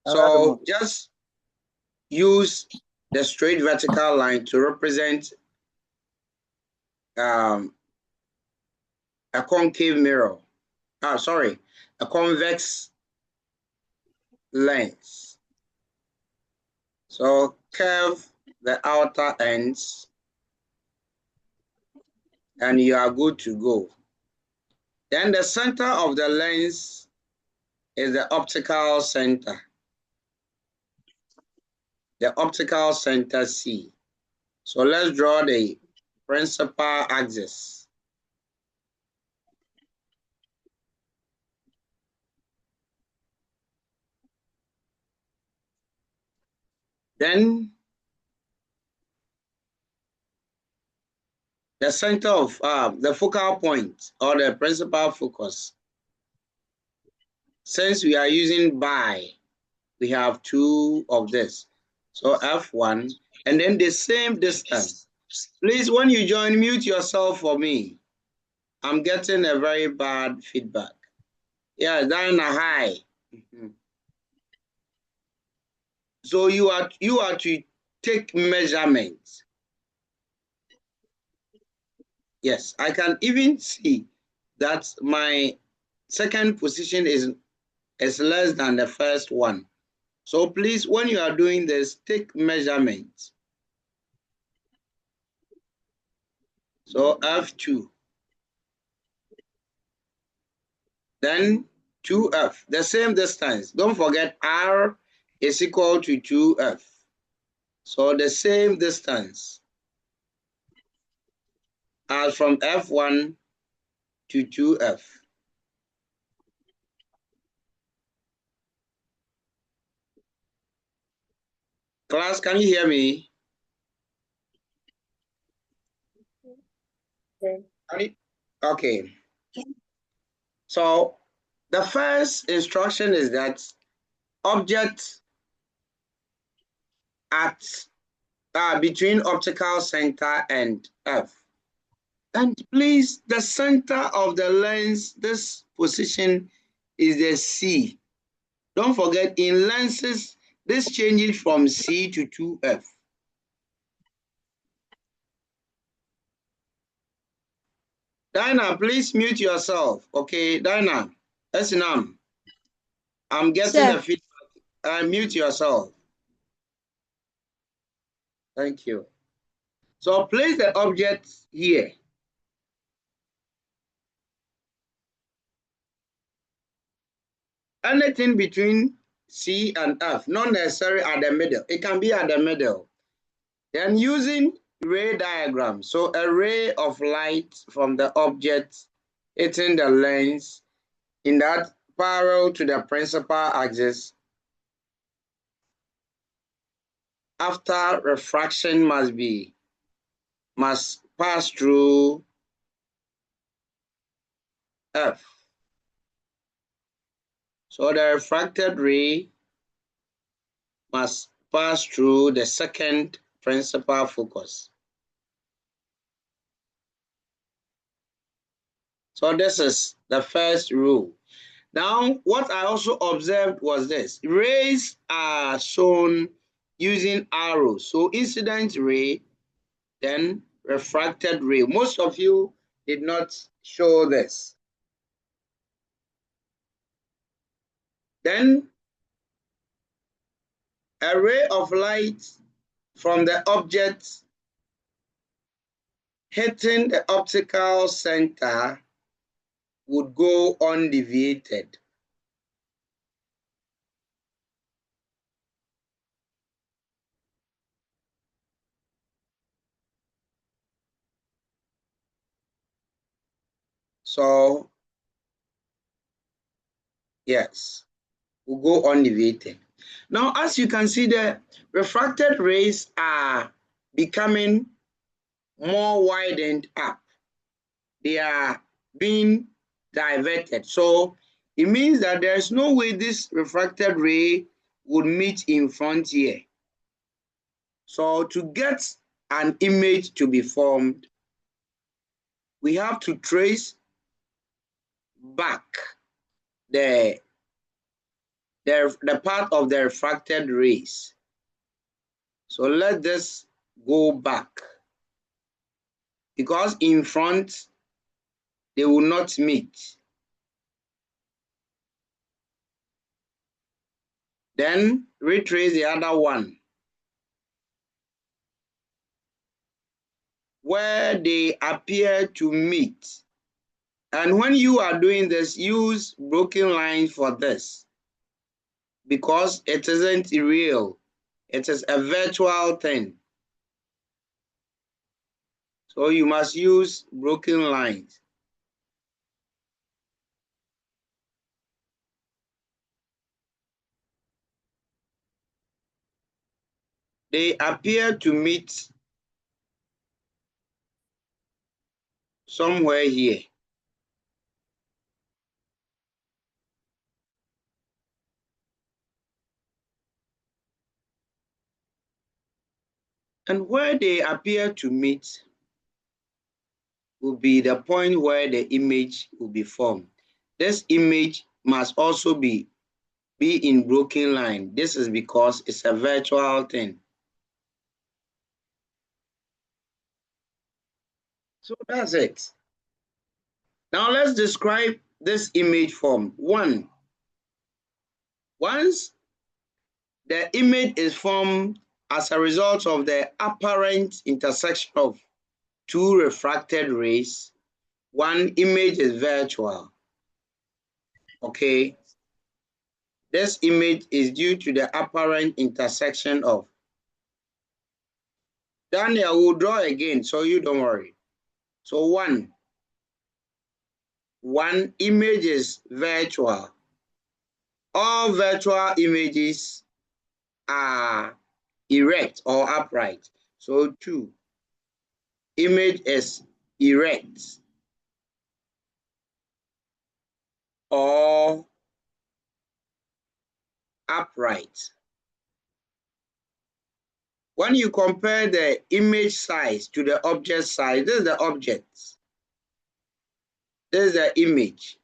So just use the straight vertical line to represent a concave mirror. Sorry, a convex lens. So curve the outer ends and you are good to go. Then the center of the lens is the optical center. The optical center C. So let's draw the principal axis. Then the center of the focal point or the principal focus. Since we are using bi, we have two of this. So F1 and then the same distance. Please, when you join, mute yourself for me. I'm getting a very bad feedback. Yeah, down a high. So you are to take measurements. Yes, I can even see that my second position is less than the first one. So please, when you are doing this, take measurements. So F2. Then 2F, the same distance. Don't forget R is equal to 2F. So the same distance as from F1 to 2F. Class, can you hear me? Okay. So the first instruction is that object at between optical center and F. And please, the center of the lens, this position is the C. Don't forget, in lenses, this changes from C to 2F. Dinah, please mute yourself. Okay, Dinah, Esinam, I'm getting a feedback. Mute yourself. Thank you. So place the object here. Anything between C and F, not necessarily at the middle. It can be at the middle. Then using ray diagram. So a ray of light from the object hitting the lens in that parallel to the principal axis. After refraction must pass through F. So the refracted ray must pass through the second principal focus. So this is the first rule. Now, what I also observed was this. Rays are shown using arrows. So incident ray, then refracted ray. Most of you did not show this. Then a ray of light from the object hitting the optical center would go undeviated. So, yes, will go undeviated. Now, as you can see, the refracted rays are becoming more widened up. They are being diverted. So it means that there's no way this refracted ray would meet in front here. So to get an image to be formed, we have to trace back the the path of the refracted rays. So let this go back, because in front they will not meet. Then retrace the other one where they appear to meet. And when you are doing this, use broken lines for this, because it isn't real. It is a virtual thing. So you must use broken lines. They appear to meet somewhere here. And where they appear to meet will be the point where the image will be formed. This image must also be in broken line. This is because it's a virtual thing. So that's it. Now let's describe this image form. Once the image is formed as a result of the apparent intersection of two refracted rays, one image is virtual. Okay. This image is due to the apparent intersection of. Daniel will draw again, so you don't worry. So one image is virtual. All virtual images are erect or upright. So two, image is erect or upright. When you compare the image size to the object size, this is the object. This is the image.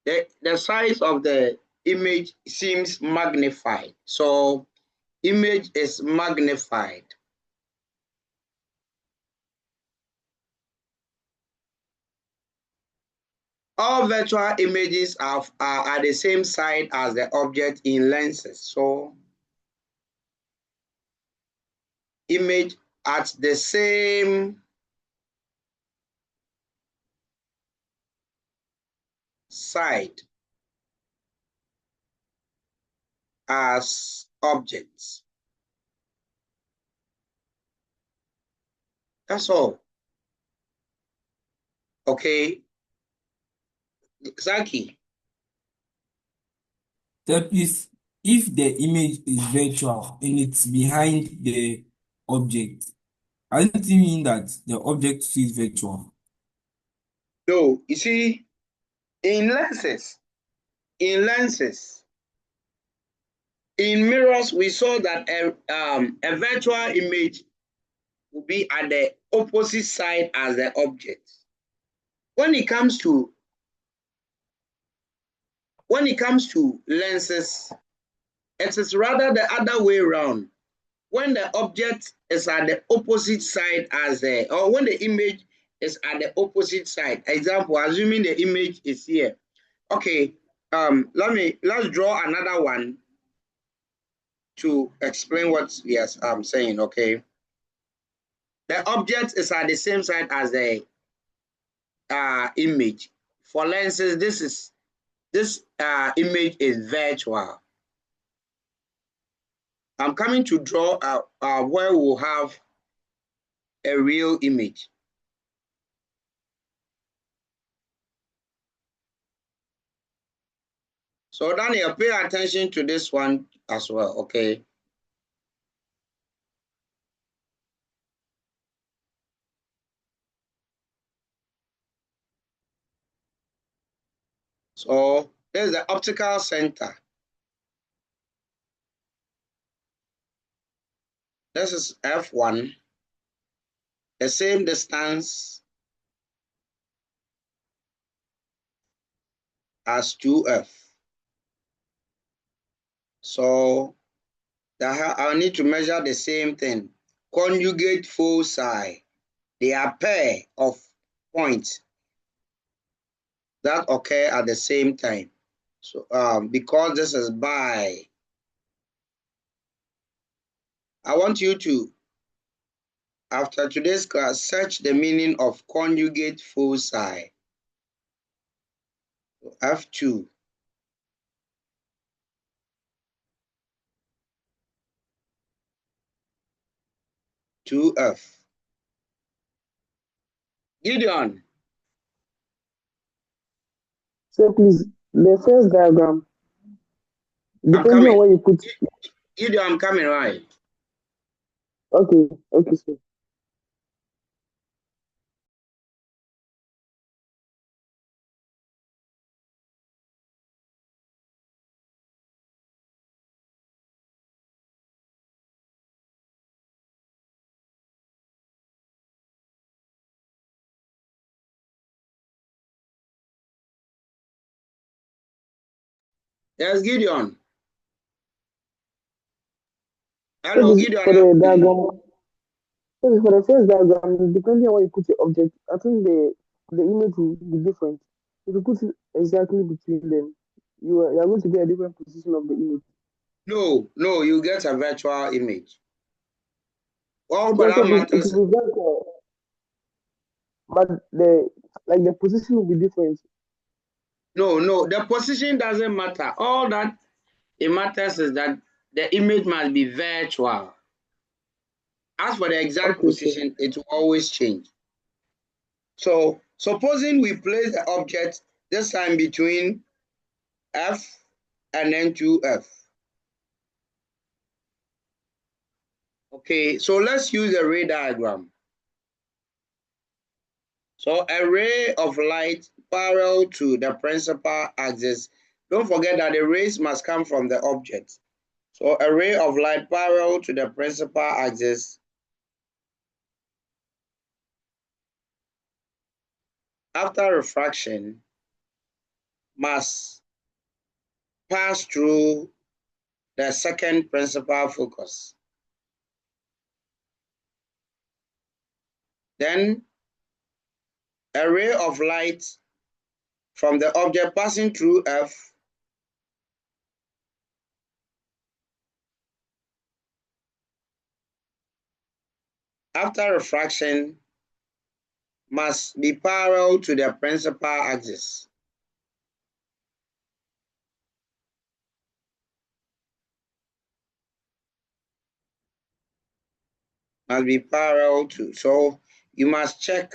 The size of the image seems magnified. So image is magnified. All virtual images are at the same side as the object in lenses. So image at the same side as objects. That's all. Okay. Zaki. That is, if the image is virtual and it's behind the object, I don't mean that the object is virtual. No, you see, in lenses, in mirrors, we saw that a virtual image will be at the opposite side as the object. When it comes to lenses, it is rather the other way around. When the object is at the opposite side as or when the image is at the opposite side. Example, assuming the image is here. Okay, let's draw another one to explain what we are saying. Okay, the object is at the same side as the image. For lenses, this image is virtual. I'm coming to draw where we'll have a real image. So Daniel, pay attention to this one as well, okay? So there's the optical center. This is F1, the same distance as 2F. So I need to measure the same thing. Conjugate foci. They are pair of points that occur at the same time. So because this is by, I want you to, after today's class, search the meaning of conjugate foci. F2. 2F. Gideon. So please, the first diagram, I'm depending on coming. where you put, Gideon, I'm coming, right? okay, sir. Yes, Gideon. So Hello, this Gideon. for the diagram, so this for the first diagram, depending on where you put your object, I think the image will be different. If you put it exactly between them, you are going to get a different position of the image. No, you get a virtual image. All So but I that said it matters. will be virtual, but the position will be different. No, the position doesn't matter. All that it matters is that the image must be virtual. As for the exact Okay, sir. position, it will always change. So supposing we place the object this time between F and then 2F. Okay, so let's use a ray diagram. So a ray of light parallel to the principal axis. Don't forget that the rays must come from the object. So a ray of light parallel to the principal axis after refraction must pass through the second principal focus. Then a ray of light from the object passing through F after refraction must be parallel to the principal axis. Must be parallel to. So you must check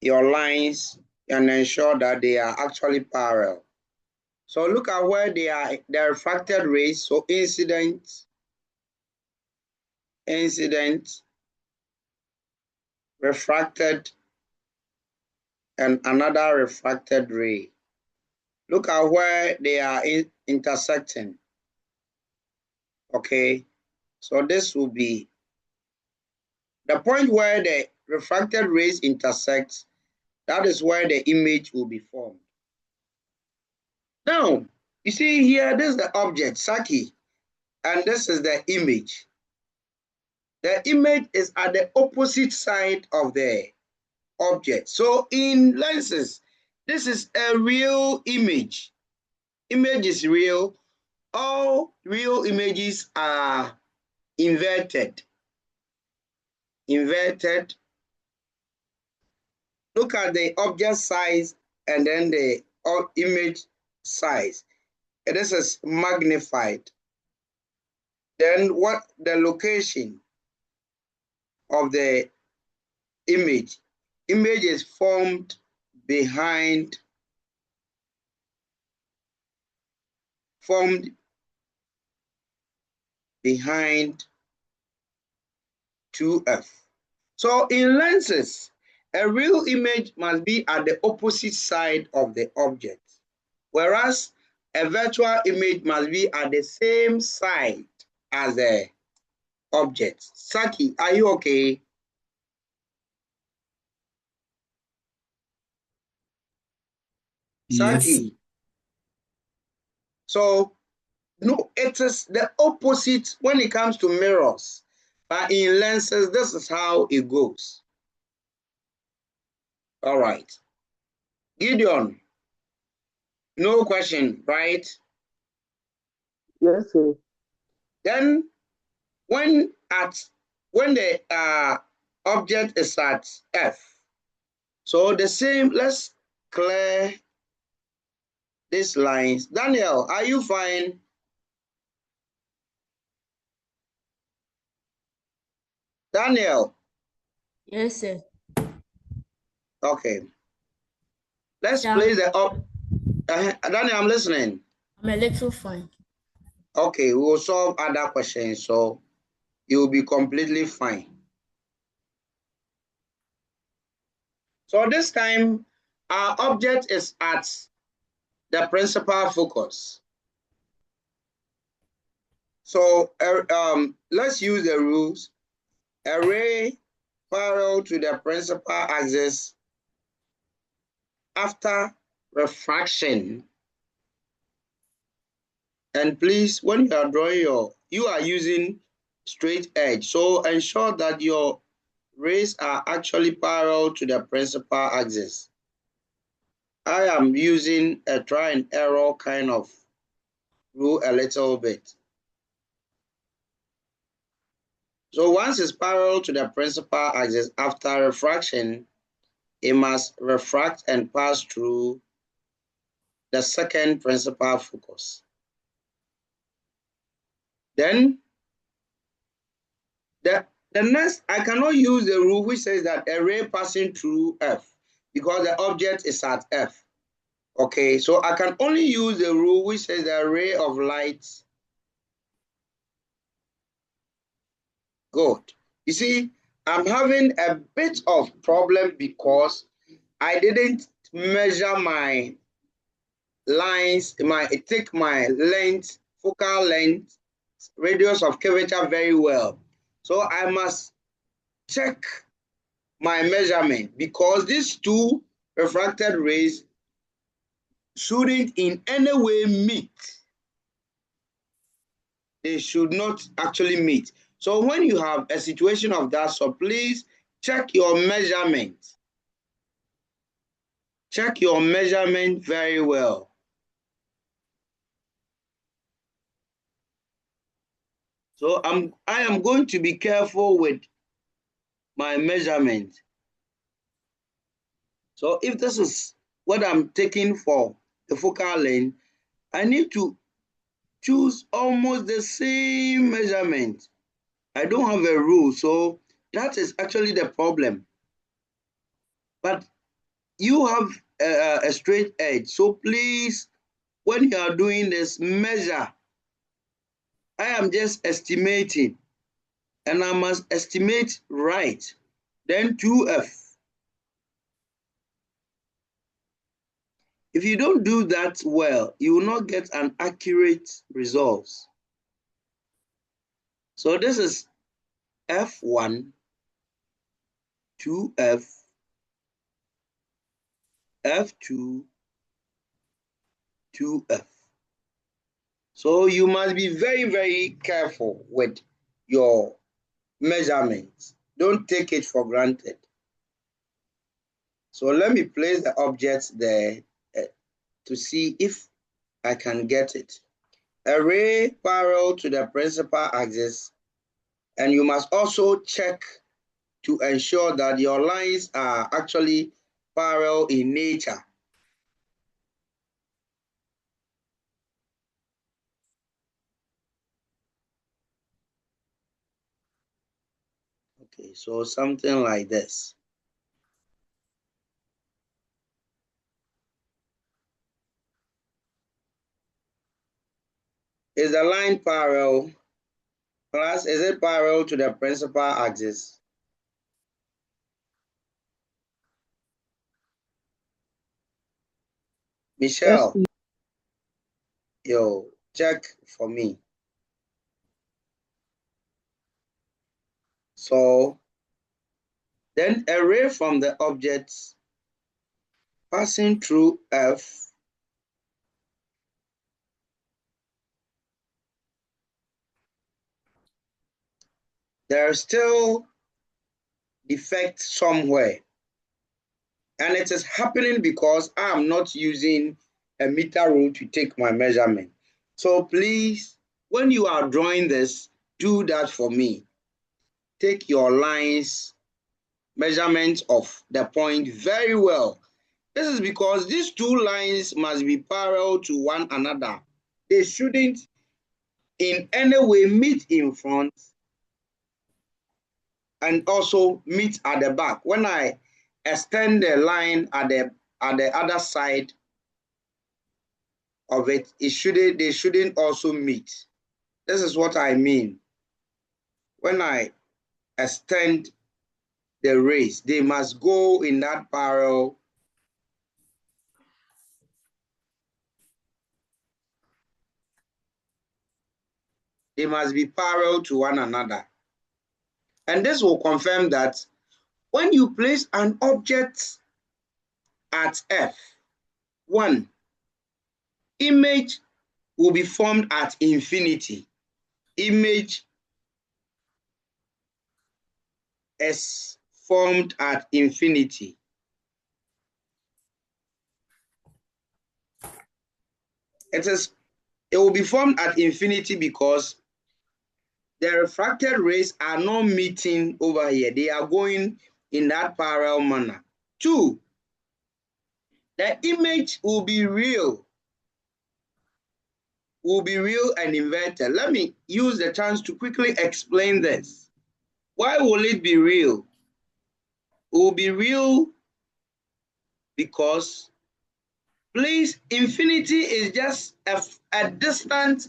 your lines and ensure that they are actually parallel. So look at where they are, the refracted rays. So incident, refracted, and another refracted ray. Look at where they are intersecting. Okay, so this will be the point where the refracted rays intersect. That is where the image will be formed. Now, you see here, this is the object, Saki, and this is the image. The image is at the opposite side of the object. So in lenses, this is a real image. Image is real. All real images are inverted. Look at the object size and then the image size. This is magnified. Then what the location of the image? Image is formed behind 2F. So in lenses, a real image must be at the opposite side of the object, whereas a virtual image must be at the same side as the object. Saki, are you okay? Yes. Saki. So No, it is the opposite when it comes to mirrors. But in lenses, this is how it goes. All right. Gideon, no question, right? Yes, sir. Then when the object is at F, so the same, let's clear these lines. Daniel, are you fine? Daniel? Yes, sir. Okay. Let's Sir, place the up. Daniel, I'm listening. I'm a little fine. Okay, we will solve other questions, so you will be completely fine. So this time, our object is at the principal focus. So let's use the rules. A ray parallel to the principal axis after refraction. And please, when you are drawing you are using straight edge. So ensure that your rays are actually parallel to the principal axis. I am using a try and error kind of rule a little bit. So once it's parallel to the principal axis, after refraction, it must refract and pass through the second principal focus. Then the next, I cannot use the rule which says that a ray passing through F because the object is at F. Okay, so I can only use the rule which says the ray of light. Good. You see, I'm having a bit of problem because I didn't measure my lines, take my length, focal length, radius of curvature very well. So I must check my measurement because these two refracted rays shouldn't in any way meet. They should not actually meet. So when you have a situation of that, so please check your measurement. Check your measurement very well. So I am going to be careful with my measurement. So if this is what I'm taking for the focal length, I need to choose almost the same measurement. I don't have a rule, so that is actually the problem. But you have a straight edge, so please, when you are doing this, measure. I am just estimating, and I must estimate right. Then 2F. If you don't do that well, you will not get an accurate result. So this is F1, 2F, F2, 2F. So you must be very, very careful with your measurements. Don't take it for granted. So let me place the objects there to see if I can get it. A ray parallel to the principal axis, and you must also check to ensure that your lines are actually parallel in nature. Okay, so something like this. Is the line parallel? Plus, is it parallel to the principal axis? Michelle, Yes, yo, check for me. So, then a ray from the object passing through F there's still defect somewhere. And it is happening because I'm not using a meter rule to take my measurement. So please, when you are drawing this, do that for me. Take your lines, measurement of the point very well. This is because these two lines must be parallel to one another. They shouldn't in any way meet in front and also meet at the back. When I extend the line at the other side of it, they shouldn't also meet. This is what I mean. When I extend the rays, they must go in that parallel. They must be parallel to one another. And this will confirm that when you place an object at F1, image will be formed at infinity. Image is formed at infinity. It will be formed at infinity because the refracted rays are not meeting over here. They are going in that parallel manner. 2, the image will be real and inverted. Let me use the chance to quickly explain this. Why will it be real? It will be real because, please, infinity is just a distant,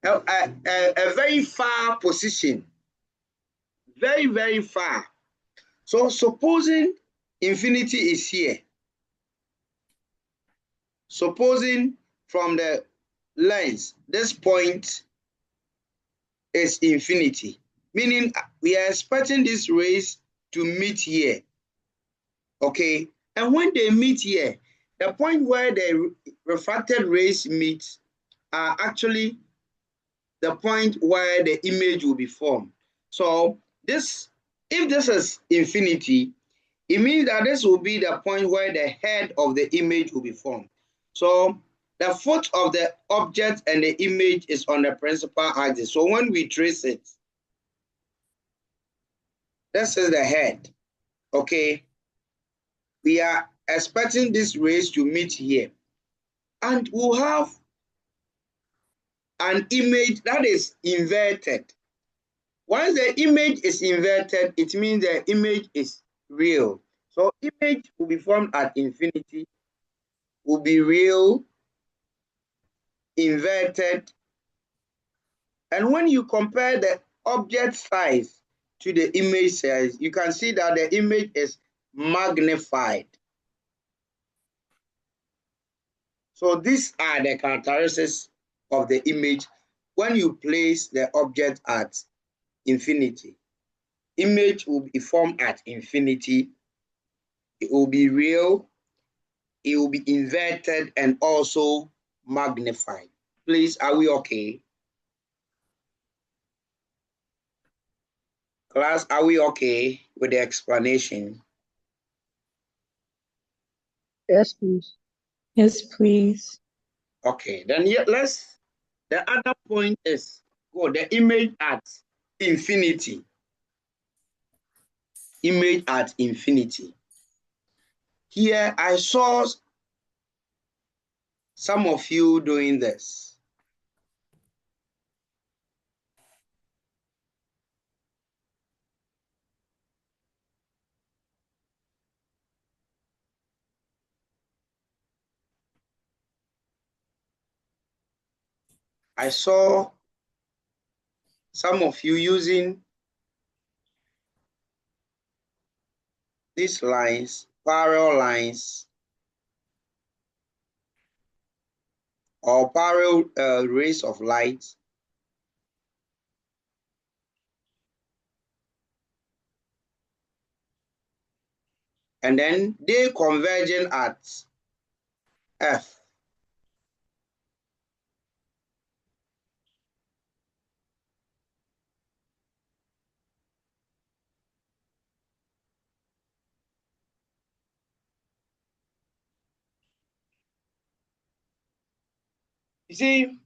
a very far position. Very, very far. So supposing infinity is here, supposing from the lens, this point is infinity, meaning we are expecting these rays to meet here, okay? And when they meet here, the point where the refracted rays meet are actually the point where the image will be formed. So if this is infinity, it means that this will be the point where the head of the image will be formed. So the foot of the object and the image is on the principal axis. So when we trace it, this is the head, okay? We are expecting these rays to meet here. And we'll have an image that is inverted. Once the image is inverted, it means the image is real. So image will be formed at infinity, will be real, inverted. And when you compare the object size to the image size, you can see that the image is magnified. So these are the characteristics of the image when you place the object at infinity. Image will be formed at infinity. It will be real, it will be inverted, and also magnified. Please, are we okay? Class, are we okay with the explanation? Yes, please. Yes, please. Okay, then the other point is, the image at infinity. Image at infinity. Here, I saw some of you doing this. I saw some of you using these lines, parallel lines, or parallel rays of light, and then they converging at F. You see,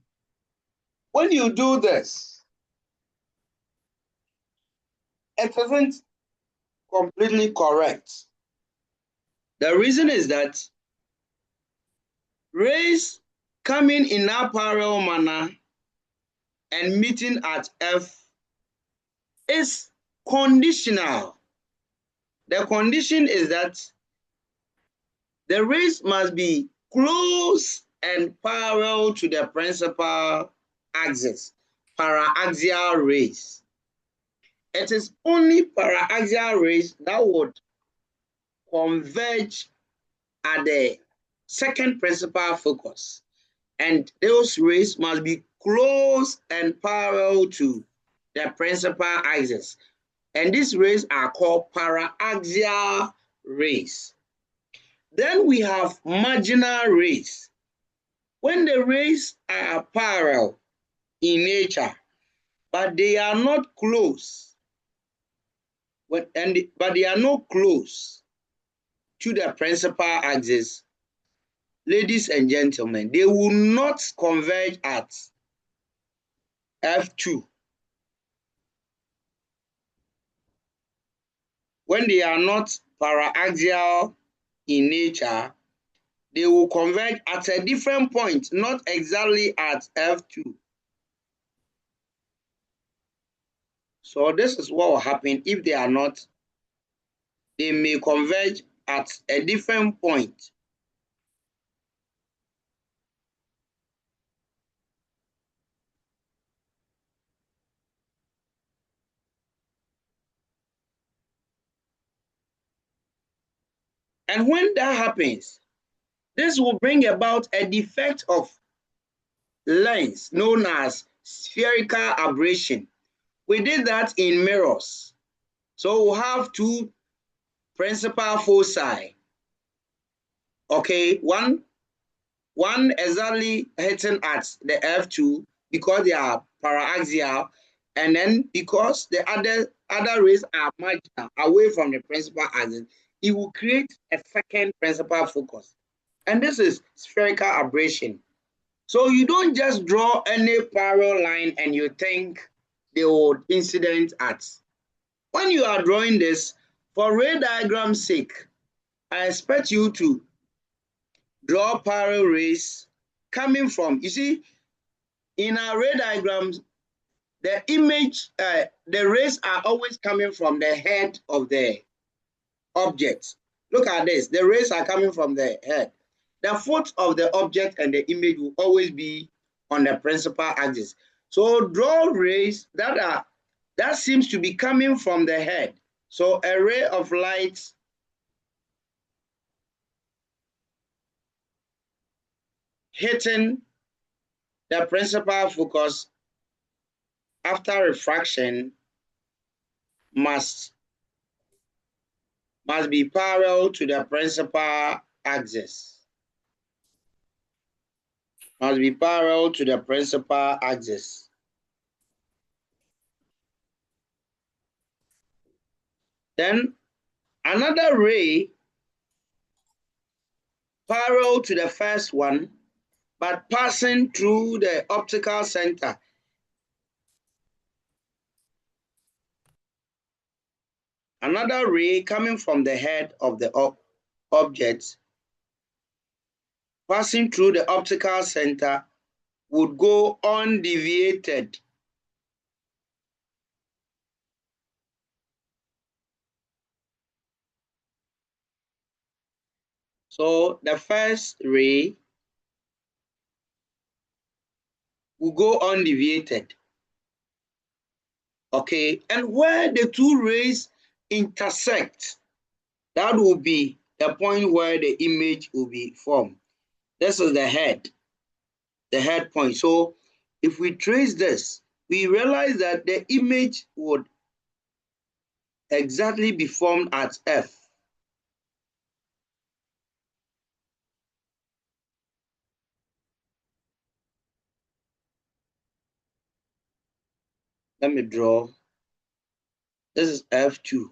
when you do this, it isn't completely correct. The reason is that rays coming in a parallel manner and meeting at F is conditional. The condition is that the rays must be close and parallel to the principal axis, paraxial rays. It is only paraxial rays that would converge at the second principal focus, and those rays must be close and parallel to the principal axis, and these rays are called paraxial rays. Then we have marginal rays. When the rays are parallel in nature, but they are not close, but they are not close to the principal axis, ladies and gentlemen, they will not converge at F2. When they are not paraxial in nature, they will converge at a different point, not exactly at F2. So this is what will happen if they are not. They may converge at a different point. And when that happens, this will bring about a defect of lens known as spherical aberration. We did that in mirrors. So we'll have two principal foci. Okay, one exactly hitting at the F2 because they are paraxial, and then because the other rays are marginal away from the principal axis, it will create a second principal focus. And this is spherical aberration. So you don't just draw any parallel line and you think they would incident at. When you are drawing this, for ray diagram's sake, I expect you to draw parallel rays coming from, you see, in our ray diagrams, the image, the rays are always coming from the head of the object. Look at this, the rays are coming from the head. The foot of the object and the image will always be on the principal axis. So draw rays that seems to be coming from the head. So a ray of light hitting the principal focus after refraction must be parallel to the principal axis. Must be parallel to the principal axis. Then another ray parallel to the first one, but passing through the optical center. Another ray coming from the head of the object, passing through the optical center, would go undeviated. So the first ray will go undeviated. Okay, and where the two rays intersect, that will be the point where the image will be formed. This is the head point. So if we trace this, we realize that the image would exactly be formed at F. Let me draw. This is F2.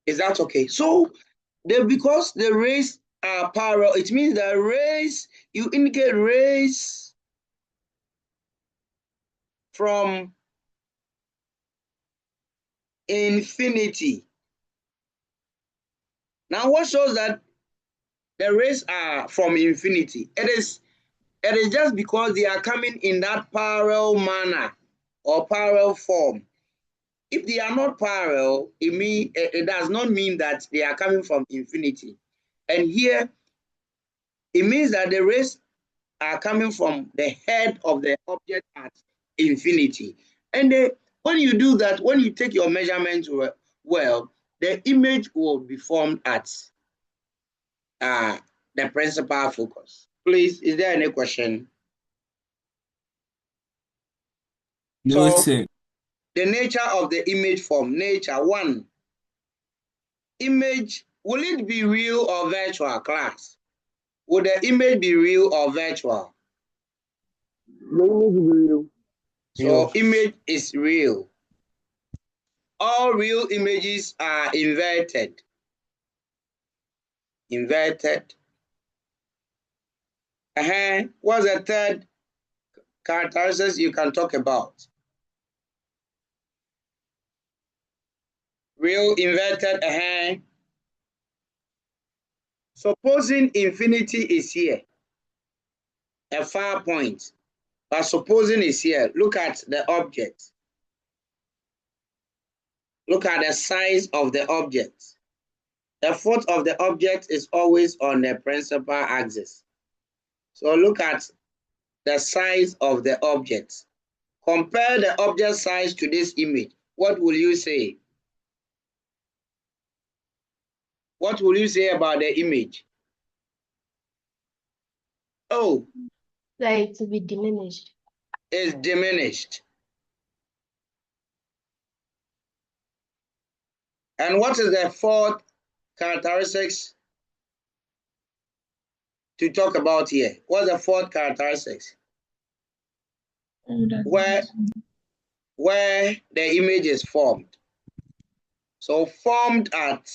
Is that okay? So because the rays are parallel, it means that rays, you indicate rays from infinity. Now, what shows that the rays are from infinity? It is just because they are coming in that parallel manner or parallel form. If they are not parallel, it does not mean that they are coming from infinity. And here, it means that the rays are coming from the head of the object at infinity. And when you do that, when you take your measurements well, the image will be formed at the principal focus. Please, is there any question? No, So, sir. the nature of the image form. Nature, one, image, will it be real or virtual, class? Will the image be real or virtual? The image will be real. So, image is real. All real images are inverted. Inverted. What's the third characteristics you can talk about? Real, inverted. Supposing infinity is here, a far point, but supposing is here, look at the object. Look at the size of the object. The foot of the object is always on the principal axis. So look at the size of the object. Compare the object size to this image. What will you say? What will you say about the image? Oh, Like to be diminished. it's diminished. And what is the fourth characteristics to talk about here? What's the fourth characteristics? Where the image is formed. So formed at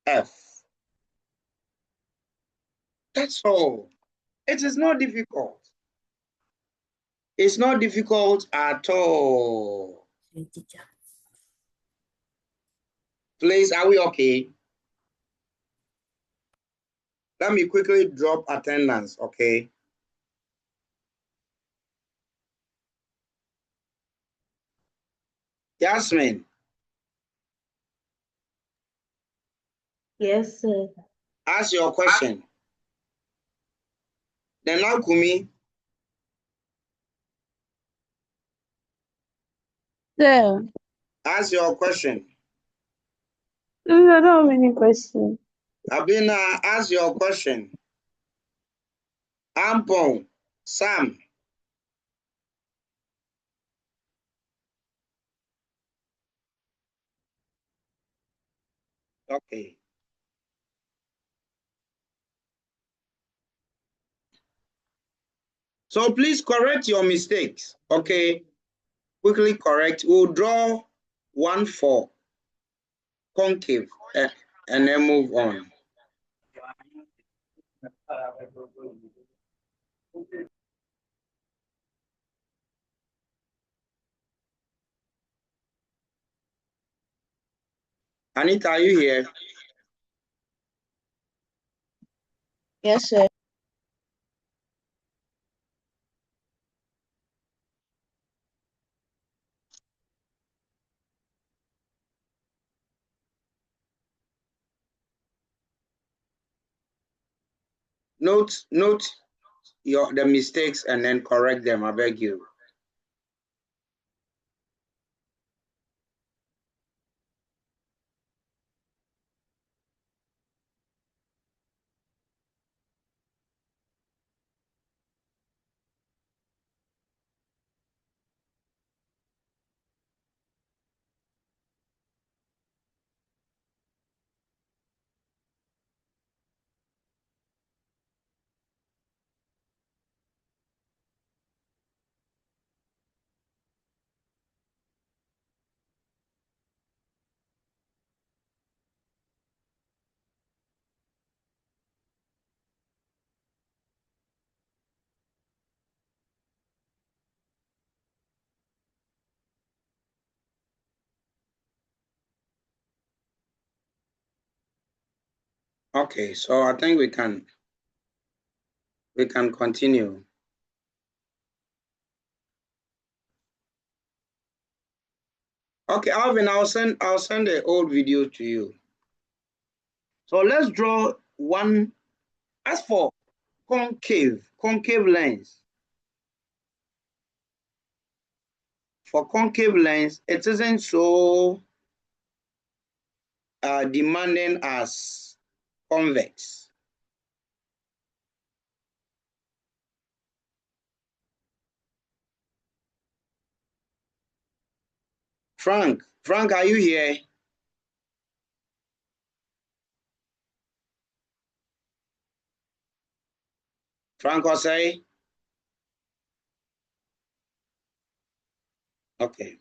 F. That's all. It is not difficult. It's not difficult at all. Please, are we okay? Let me quickly drop attendance, okay? Yasmin, Yes, sir. ask your question. Then now, Kumi, Sir, ask your question. I don't have any question. Abina, ask your question. Ampon, Sam. Okay. So please correct your mistakes, okay? Quickly correct. We'll draw one for concave and then move on. Anita, are you here? Yes, sir. Note the mistakes and then correct them, I beg you. Okay, so I think we can continue. Okay, Alvin, I'll send the old video to you. So let's draw one. As for concave lens. For concave lens, it isn't so demanding as convex. Frank, are you here? Frank Osei? Okay.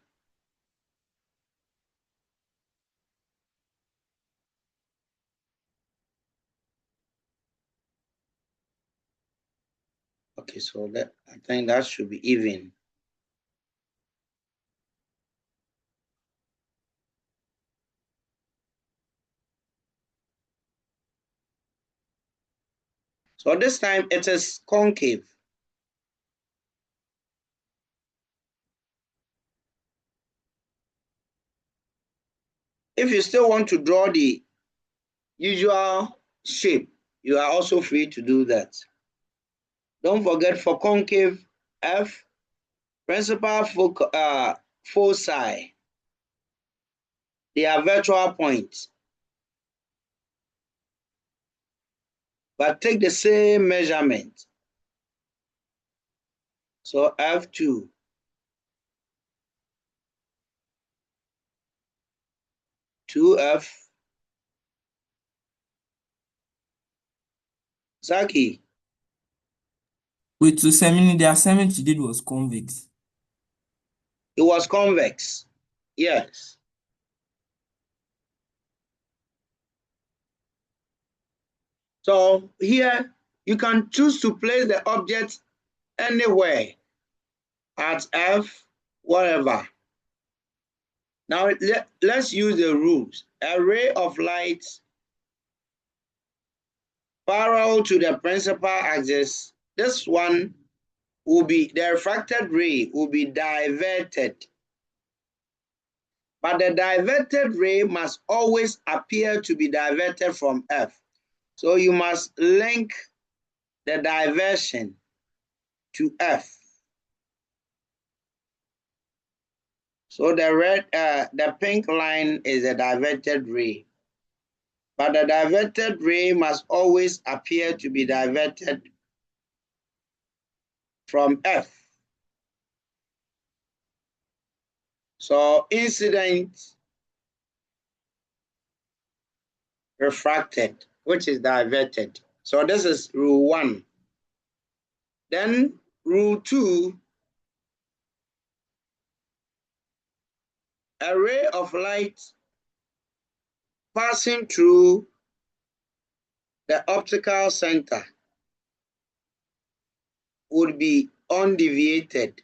Okay, so that I think that should be even. So this time it is concave. If you still want to draw the usual shape, you are also free to do that. Don't forget, for concave, F, principal foci, they are virtual points. But take the same measurement. So F2, 2F, Zaki. Wait, so the assignment you did was convex. It was convex. Yes. So here you can choose to place the object anywhere at F, whatever. Now let's use the rules. A ray of light parallel to the principal axis. This one will be, the refracted ray will be diverted. But the diverted ray must always appear to be diverted from F. So you must link the diversion to F. So the pink line is a diverted ray. But the diverted ray must always appear to be diverted from F. So incident, refracted, which is diverted. So this is rule 1. Then rule 2, a ray of light passing through the optical center would be undeviated.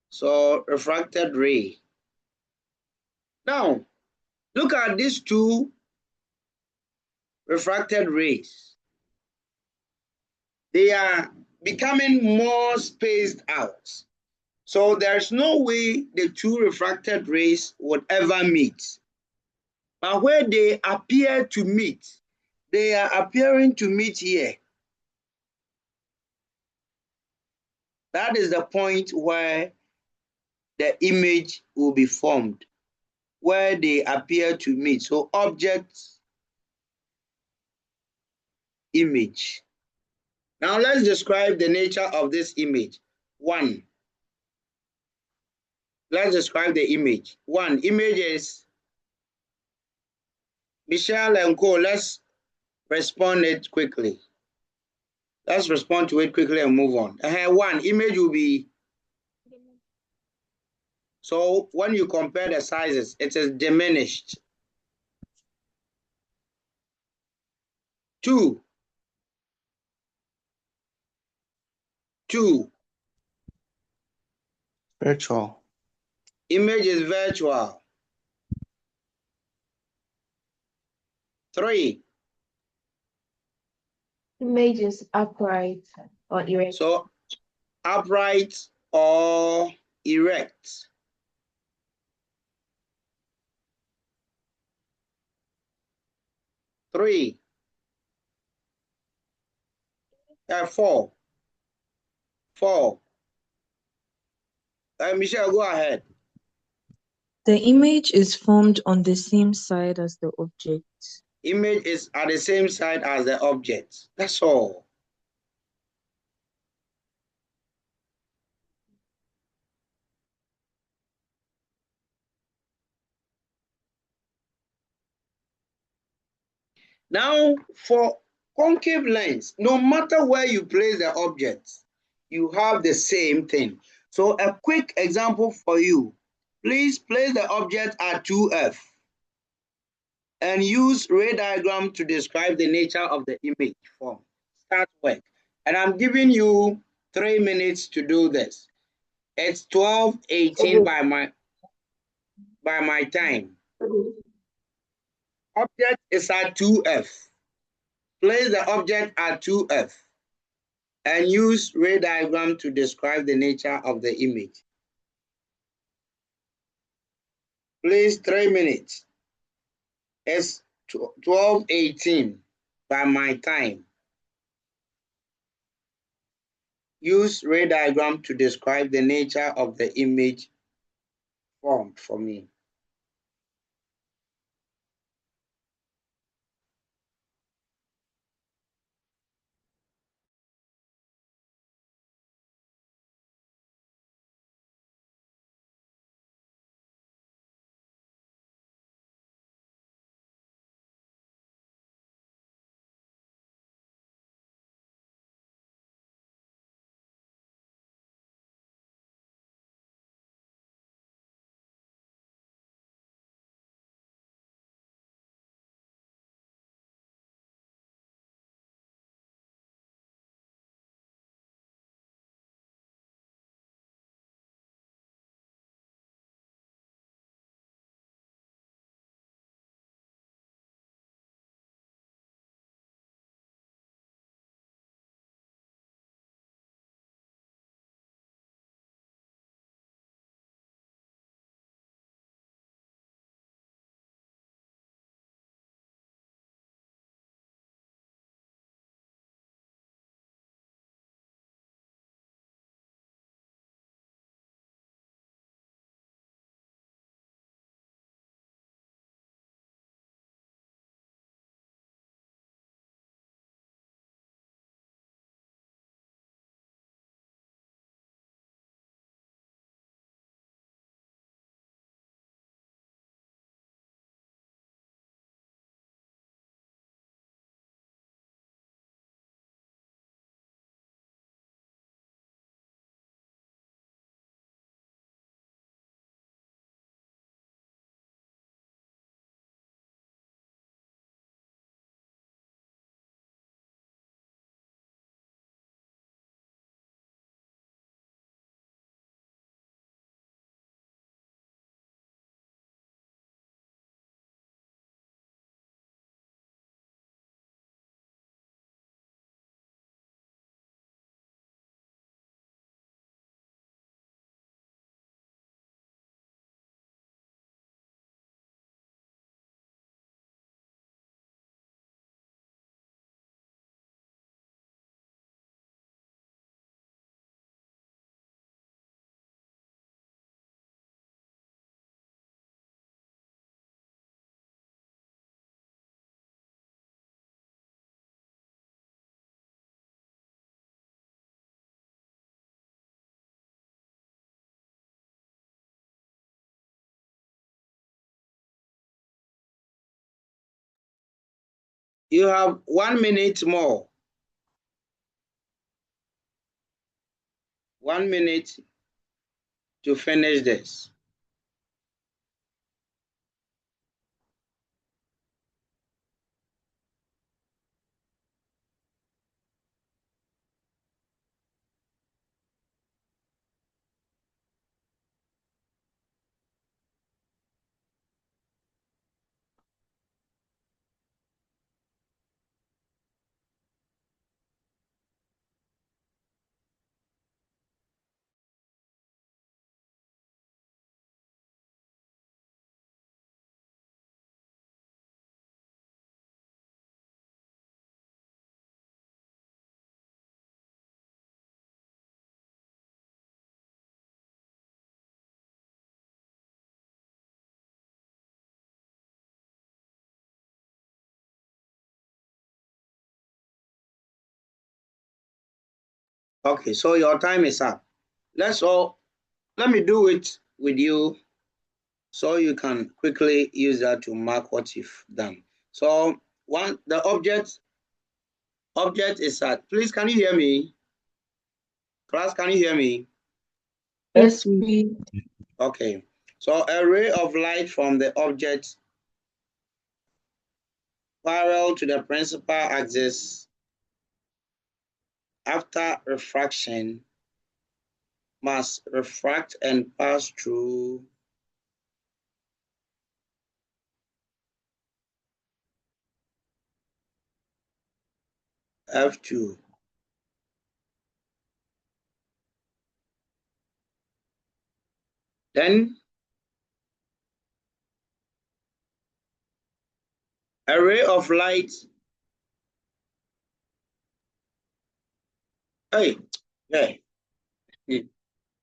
So refracted ray. Now, look at these two refracted rays. They are becoming more spaced out. So there's no way the two refracted rays would ever meet. But where they appear to meet, they are appearing to meet here. That is the point where the image will be formed, where they appear to meet. So object, image. Now let's describe the nature of this image. 1. Let's describe the image. 1. Image is Michelle and Co. Let's respond it quickly. Let's respond to it quickly and move on. 1. Image will be, so when you compare the sizes, it is diminished. 2. Virtual. Image is virtual. 3. Image is upright or erect. So upright or erect. 3. 4. 4. Michelle, go ahead. The image is formed on the same side as the object. Image is at the same side as the object. That's all. Now, for concave lens, no matter where you place the object, you have the same thing. So a quick example for you. Please place the object at 2F and use ray diagram to describe the nature of the image form. Start work. And I'm giving you 3 minutes to do this. It's 12:18 by my time. Object is at 2F. Place the object at 2F and use ray diagram to describe the nature of the image. Please, 3 minutes. It's 12:18 by my time. Use ray diagram to describe the nature of the image formed for me. You have 1 minute more. 1 minute to finish this. Okay, so your time is up. Let me do it with you so you can quickly use that to mark what you've done. So the object is at, please, can you hear me? Class, can you hear me? Yes, please. Okay, so a ray of light from the object parallel to the principal axis after refraction must refract and pass through F2. Then a ray of light, hey,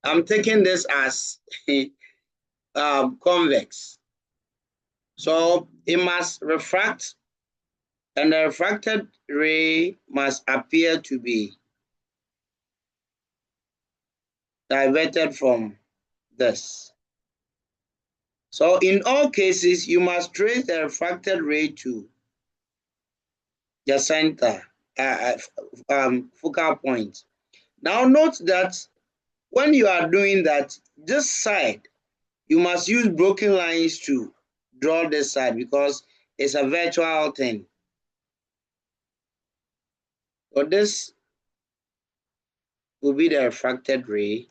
I'm taking this as convex. So it must refract, and the refracted ray must appear to be diverted from this. So in all cases, you must trace the refracted ray to the center, focal point. Now note that when you are doing that, this side, you must use broken lines to draw this side because it's a virtual thing. So this will be the refracted ray.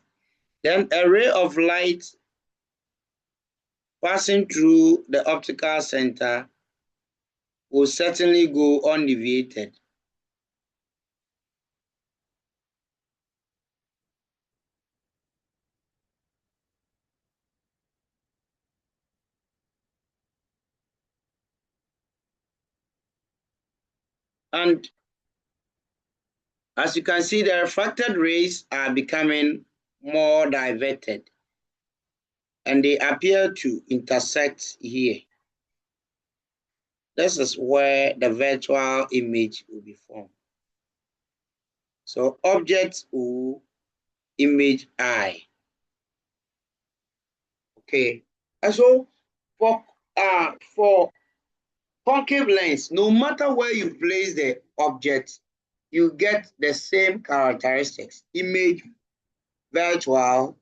Then a ray of light passing through the optical center will certainly go undeviated. And as you can see, the refracted rays are becoming more diverted, and they appear to intersect here. This is where the virtual image will be formed. So object O, image I. Okay. And so for concave lens, no matter where you place the object, you get the same characteristics: image, virtual,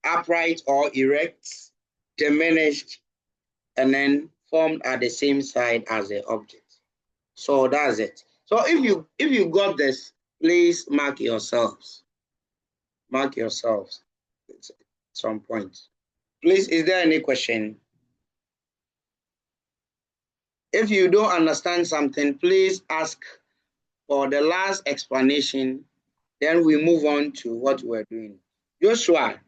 upright or erect, diminished, and then formed at the same side as the object. So that's it. So if you got this, please mark yourselves. Mark yourselves at some point. Please, is there any question? If you don't understand something, please ask for the last explanation. Then we move on to what we're doing. Joshua.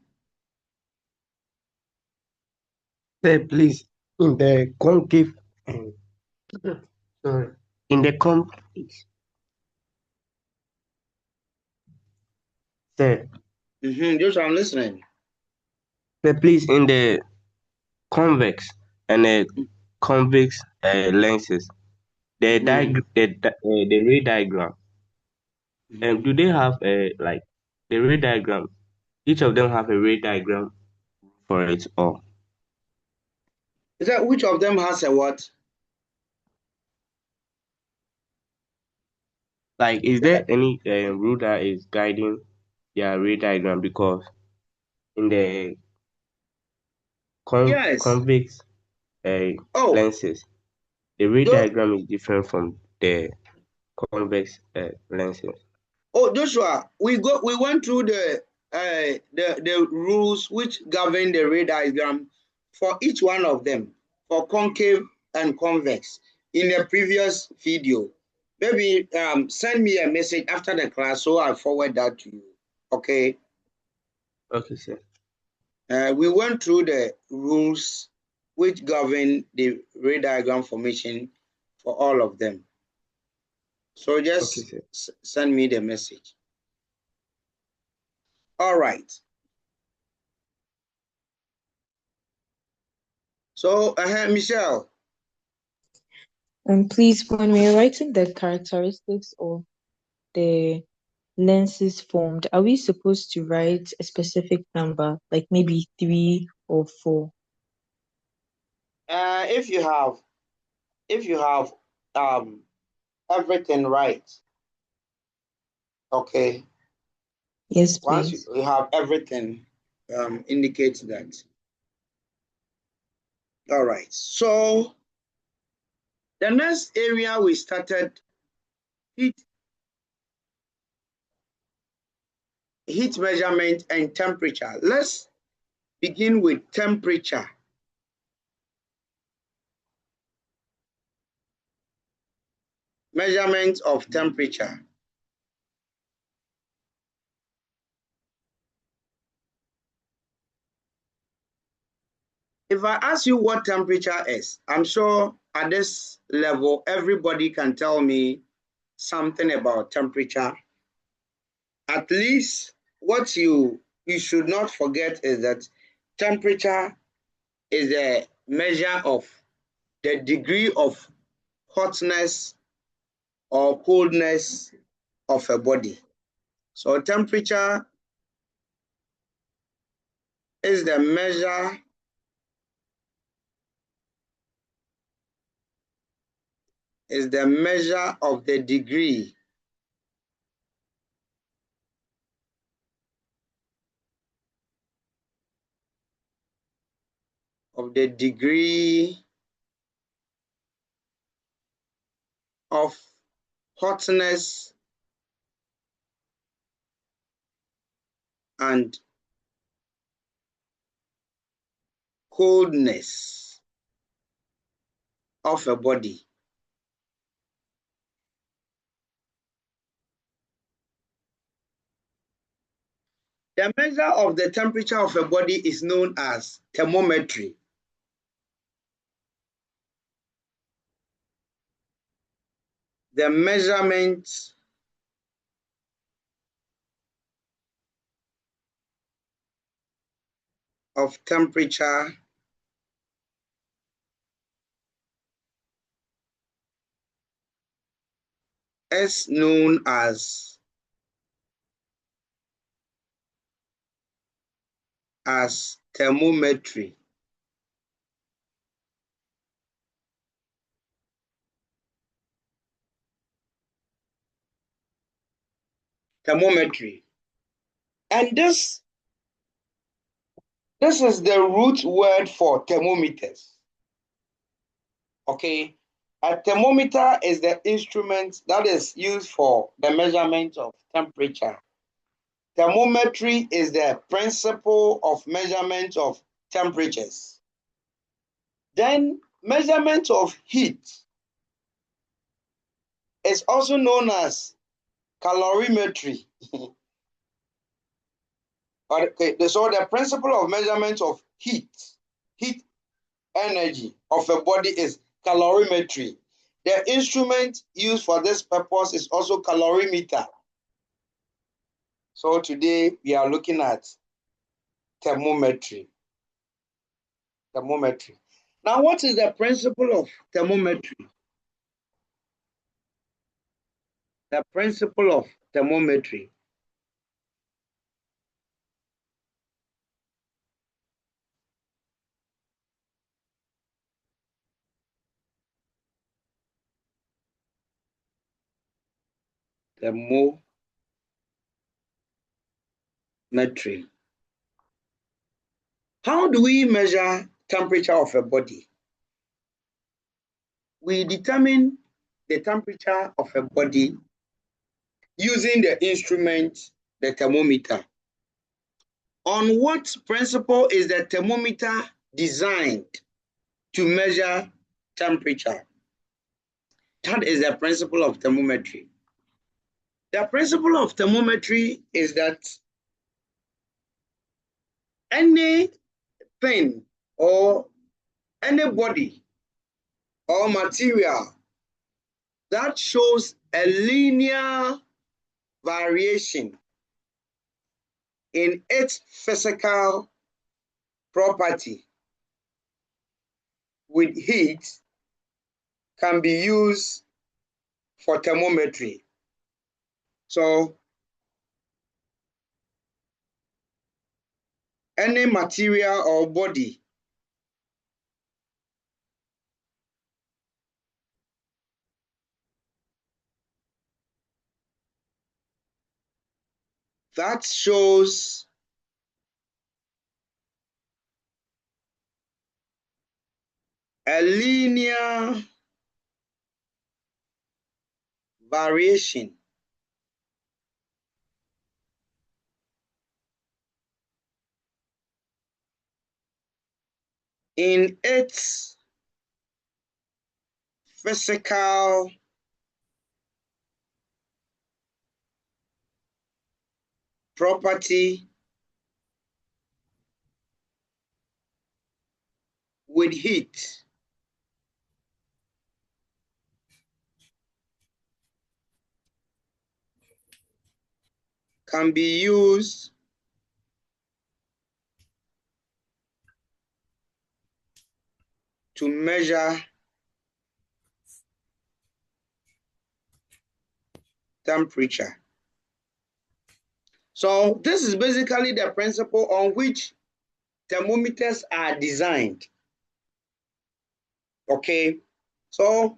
Sir, please, in the concave, sorry, in the please. Sir, Joshua, I'm listening. sir, please, in the convex and convex lenses, the the ray diagram, do they have like the ray diagram? Each of them have a ray diagram for it, or Is that which of them has a what? like, is there any rule that is guiding their ray diagram? Because in the Yes. convex Oh, lenses, the ray diagram is different from the convex lenses. oh, Joshua, we went through the rules which govern the ray diagram for each one of them, for concave and convex, in the previous video. Maybe send me a message after the class so I forward that to you. Okay. Okay, sir. We went through the rules which govern the ray diagram formation for all of them. So just send me the message. All right. So, Michelle. Please, when we're writing the characteristics of the lenses formed, are we supposed to write a specific number, like maybe 3 or 4? If you have everything right, okay. Yes, Once please. you have everything, indicates that. All right. So the next area we started, heat measurement and temperature. Let's begin with temperature. Measurement of temperature. If I ask you what temperature is, I'm sure at this level, everybody can tell me something about temperature. At least what you should not forget is that temperature is a measure of the degree of hotness or coldness of a body. So temperature is the measure of the degree of hotness and coldness of a body. The measure of the temperature of a body is known as thermometry. The measurement of temperature is known as thermometry. Thermometry. And this is the root word for thermometers. Okay. A thermometer is the instrument that is used for the measurement of temperature. Thermometry is the principle of measurement of temperatures. Then measurement of heat is also known as calorimetry. Okay, so the principle of measurement of heat energy of a body is calorimetry. The instrument used for this purpose is also calorimeter. So today we are looking at thermometry. Now, what is the principle of thermometry? The principle of thermometry. Thermometry. How do we measure temperature of a body? We determine the temperature of a body using the instrument, the thermometer. On what principle is the thermometer designed to measure temperature? That is the principle of thermometry. The principle of thermometry is that anything or anybody or material that shows a linear variation in its physical property with heat can be used for thermometry. So any material or body that shows a linear variation in its physical property with heat can be used to measure temperature. So this is basically the principle on which thermometers are designed. Okay, so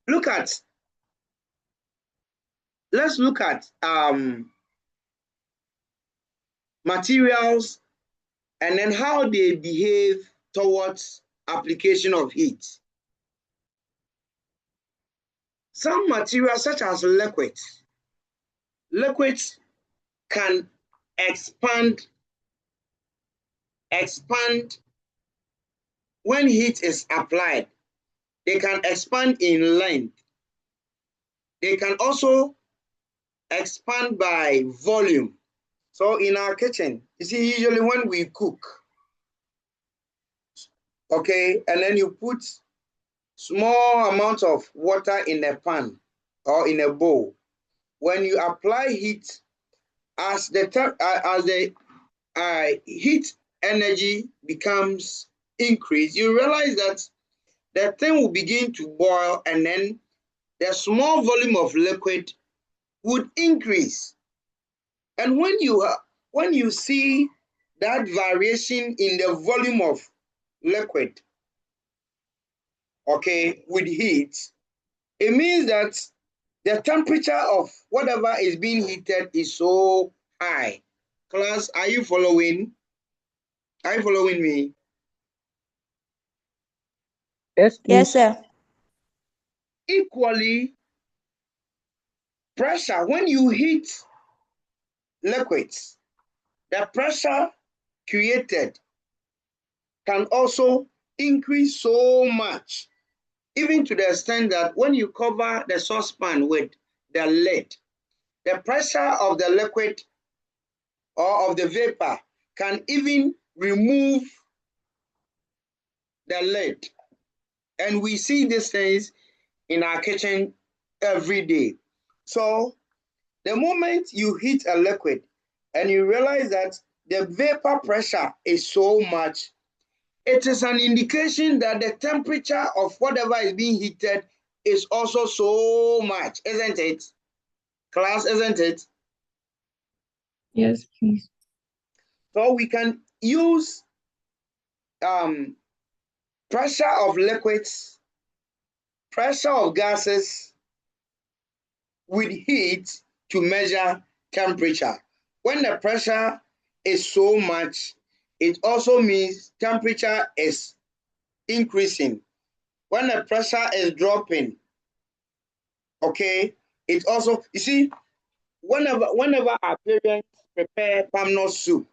let's look at materials and then how they behave towards application of heat. Some materials, such as liquids can expand when heat is applied. They can expand in length. They can also expand by volume. So in our kitchen, you see, usually when we cook, okay, and then you put small amount of water in a pan or in a bowl. When you apply heat, as the heat energy becomes increased, you realize that the thing will begin to boil, and then the small volume of liquid would increase. And when you see that variation in the volume of liquid, okay, with heat, it means that the temperature of whatever is being heated is so high. Class, are you following? Are you following me? Yes, Yes, please. sir. Equally, pressure, when you heat liquids, the pressure created can also increase so much, even to the extent that when you cover the saucepan with the lid, the pressure of the liquid or of the vapor can even remove the lid. And we see these things in our kitchen every day. So the moment you heat a liquid and you realize that the vapor pressure is so much, it is an indication that the temperature of whatever is being heated is also so much, isn't it? Class, isn't it? Yes, please. So we can use pressure of liquids, pressure of gases with heat to measure temperature. When the pressure is so much, it also means temperature is increasing. When the pressure is dropping, okay, it also, you see, whenever our parents prepare palm nut soup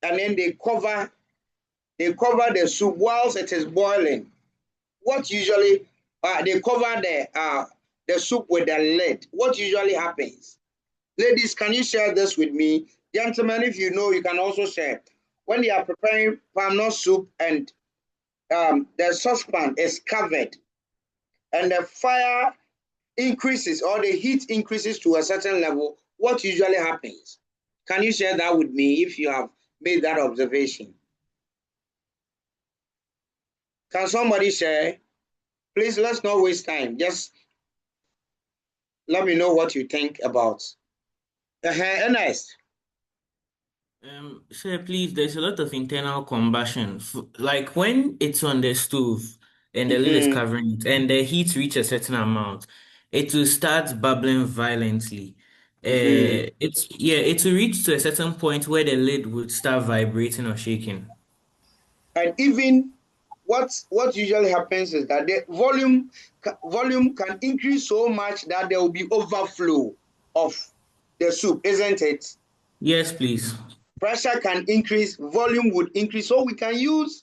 and then they cover the soup whilst it is boiling, what usually they cover the soup with the lid. What usually happens? Ladies, can you share this with me? Gentlemen, if you know, you can also share. When they are preparing palm nut soup and the saucepan is covered and the fire increases or the heat increases to a certain level, what usually happens? Can you share that with me if you have made that observation? Can somebody share? Please, let's not waste time. Just let me know what you think about. Ernest. Sir, please, there's a lot of internal combustion. Like when it's on the stove and the lid is covering it and the heat reaches a certain amount, it will start bubbling violently. It will reach to a certain point where the lid would start vibrating or shaking. And even what usually happens is that the volume can increase so much that there will be overflow of the soup, isn't it? Yes, please. Pressure can increase, volume would increase. So we can use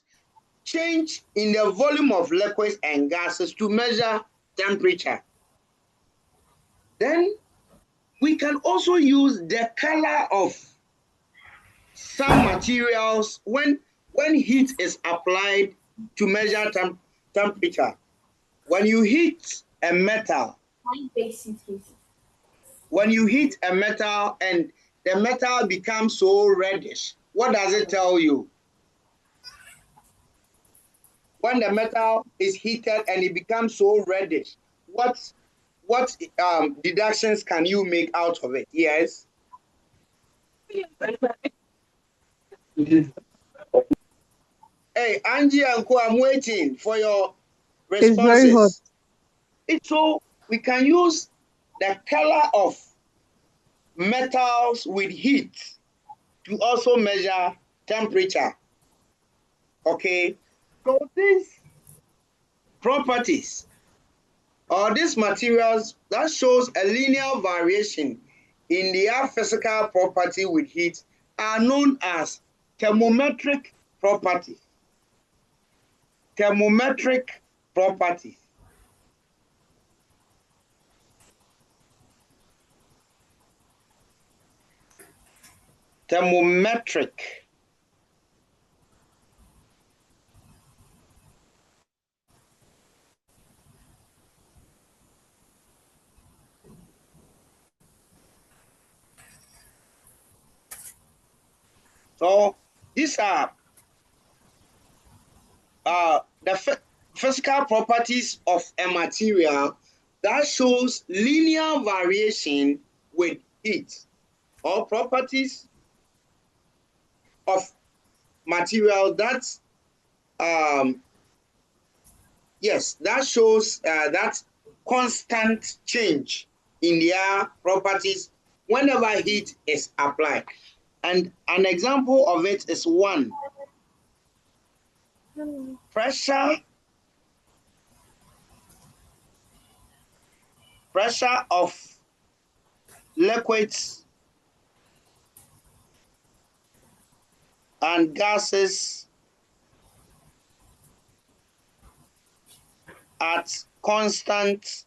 change in the volume of liquids and gases to measure temperature. Then we can also use the color of some materials when heat is applied to measure temperature. When you heat a metal, and the metal becomes so reddish, what does it tell you? When the metal is heated and it becomes so reddish, what deductions can you make out of it? Yes. Hey, Angie and Co, I'm waiting for your It's very hot. responses. So we can use the color of metals with heat to also measure temperature. Okay, so these properties or these materials that shows a linear variation in their physical property with heat are known as thermometric properties. Thermometric properties. Thermometric. So these are the physical properties of a material that shows linear variation with heat, or properties of material that that shows that constant change in their properties whenever heat is applied. And an example of it is one, pressure of liquids and gases at constant.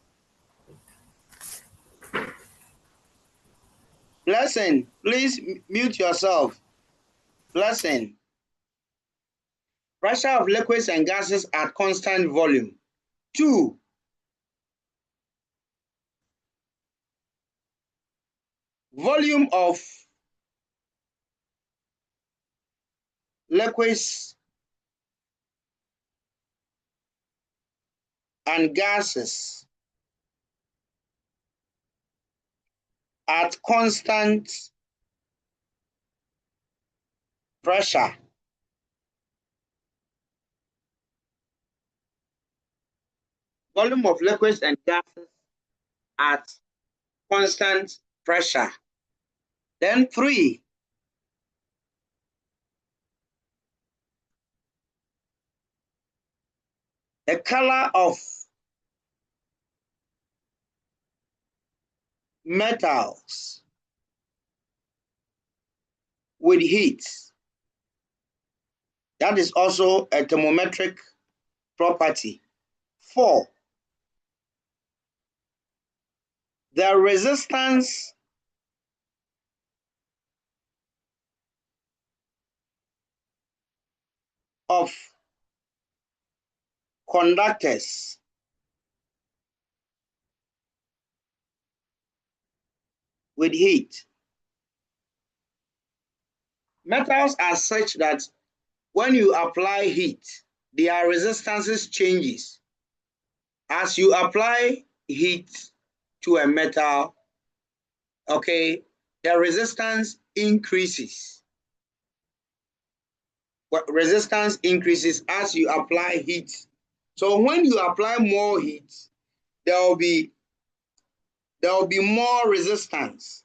Blessing, please mute yourself. Blessing. Pressure of liquids and gases at constant volume. 2. Volume of liquids and gases at constant pressure. Volume of liquids and gases at constant pressure. Then 3. The color of metals with heat. That is also a thermometric property. 4. The resistance of conductors with heat. Metals are such that when you apply heat, their resistances changes. As you apply heat to a metal, okay, the resistance increases. resistance increases as you apply heat. So when you apply more heat, there will be more resistance.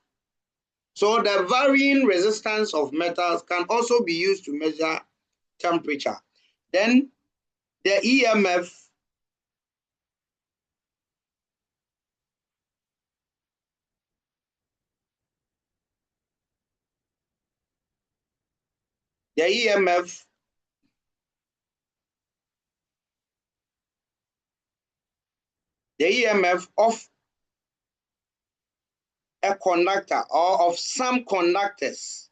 So the varying resistance of metals can also be used to measure temperature. Then the EMF of a conductor or of some conductors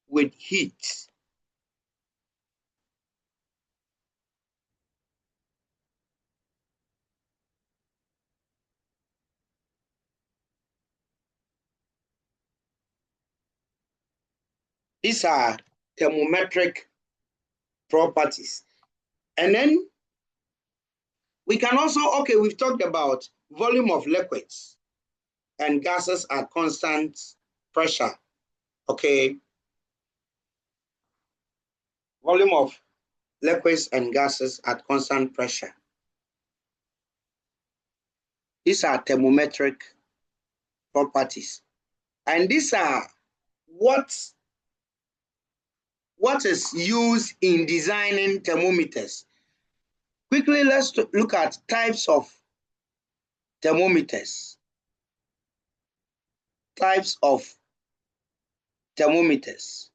with heat. These are thermometric properties. And then we can also, okay, we've talked about volume of liquids and gases at constant pressure. Okay. Volume of liquids and gases at constant pressure. These are thermometric properties. And these are what is used in designing thermometers. Quickly, let's look at types of thermometers. Types of thermometers.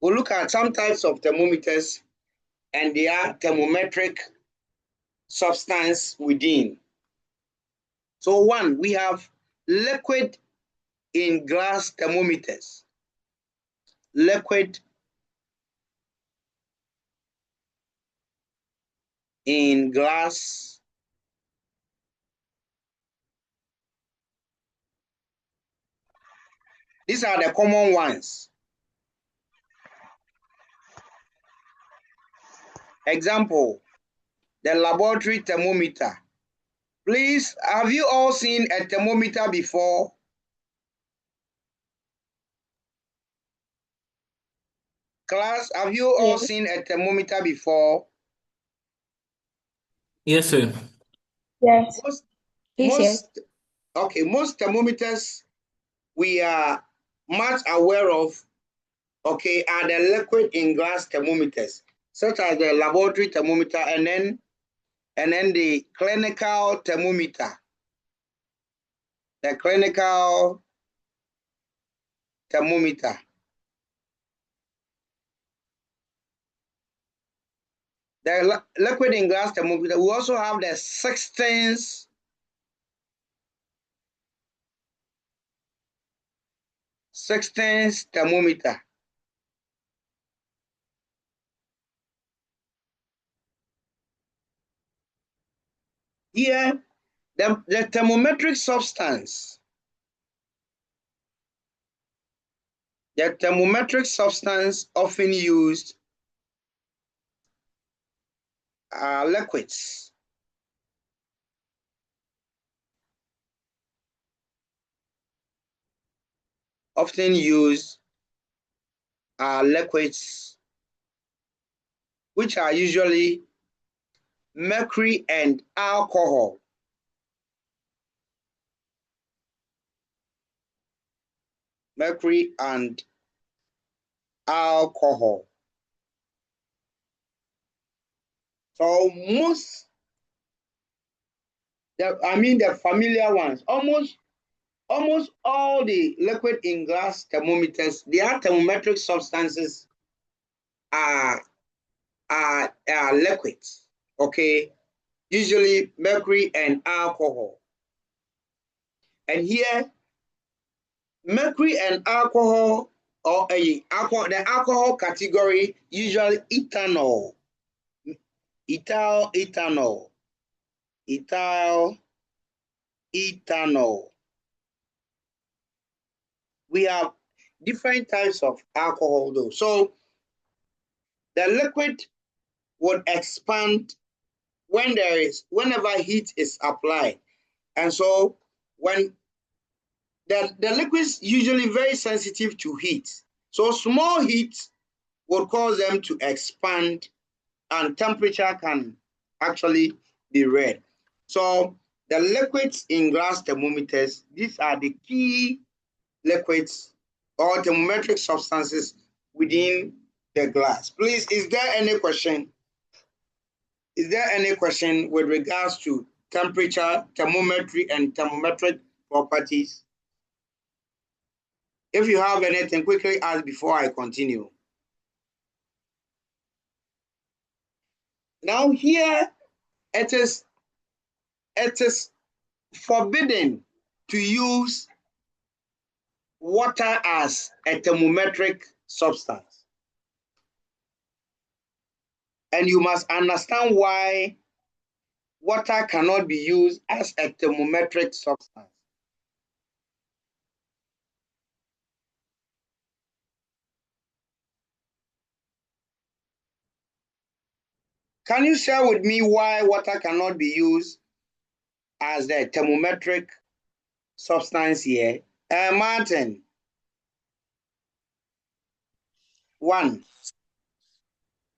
We'll look at some types of thermometers and their thermometric substance within. So one, we have liquid in glass thermometers. Liquid in glass These are the common ones. Example, the laboratory thermometer. Please, have you all seen a thermometer before? Class, have you all seen a thermometer before? Yes, sir. Yes. Most thermometers we are much aware of, okay, are the liquid in glass thermometers, such as the laboratory thermometer and then the clinical thermometer. The clinical thermometer. The liquid in glass thermometer. We also have the 16th thermometer. Here, the thermometric substance. The thermometric substance often used are liquids. Often used are liquids, which are usually mercury and alcohol. Mercury and alcohol. So the familiar ones, almost all the liquid in glass thermometers, their thermometric substances are liquids, okay? Usually mercury and alcohol. And here, mercury and alcohol, or the alcohol category, usually ethanol. Ethanol. We have different types of alcohol though. So the liquid would expand whenever heat is applied. And so when the liquid is usually very sensitive to heat. So small heat would cause them to expand, and temperature can actually be read. So the liquids in glass thermometers, these are the key liquids or thermometric substances within the glass. Please, is there any question? Is there any question with regards to temperature, thermometry, and thermometric properties? If you have anything, quickly ask before I continue. Now here, it is forbidden to use water as a thermometric substance. And you must understand why water cannot be used as a thermometric substance. Can you share with me why water cannot be used as the thermometric substance here? Martin. One.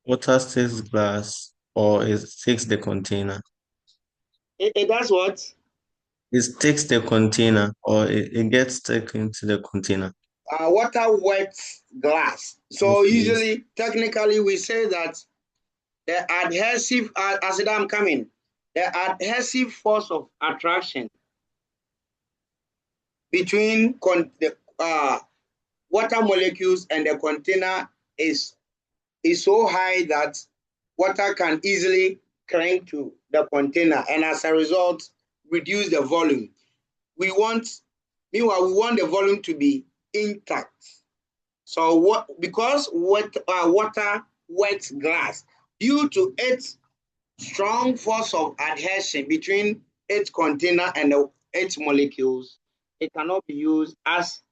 Water sticks glass or it sticks the container. It does what? It sticks the container or it gets stuck into the container. Water wets glass. So Yes, usually, technically, we say that the adhesive, the adhesive force of attraction between the water molecules and the container is so high that water can easily cling to the container, and as a result, reduce the volume. Meanwhile, we want the volume to be intact. So because water wets glass due to its strong force of adhesion between its container and its molecules, it cannot be used as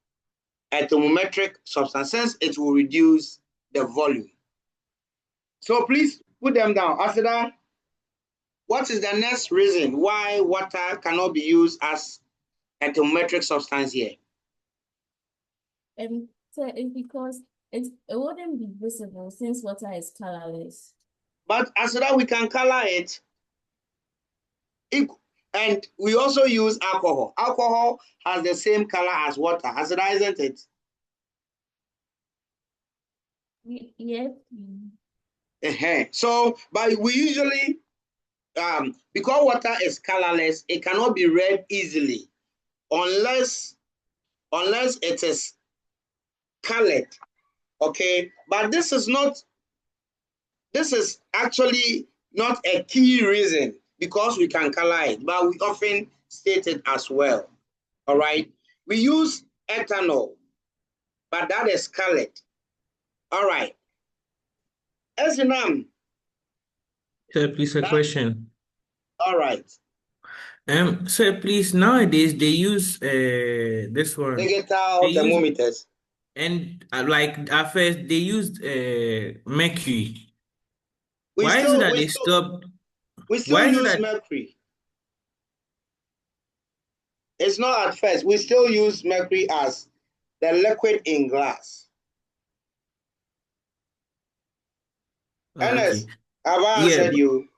a thermometric substance since it will reduce the volume. So please put them down. After that, what is the next reason why water cannot be used as a thermometric substance here? So it's because it wouldn't be visible since water is colorless. But after that, we can color it. And we also use alcohol. Alcohol has the same color as water, isn't it? Yes. So, but we usually, because water is colorless, it cannot be read easily unless it is colored. Okay, but this is actually not a key reason because we can color it, but we often state it as well. All right, we use ethanol, but that is colored. All right. Esinam. Sir, please, a question. All right. Sir, please, nowadays they use this one. Digital thermometers. And like at first they used mercury. We Why is it still that they stopped? We still Why is it use that mercury. It's not at first. We still use mercury as the liquid in glass. Ernest, okay? have I Yeah, answered you?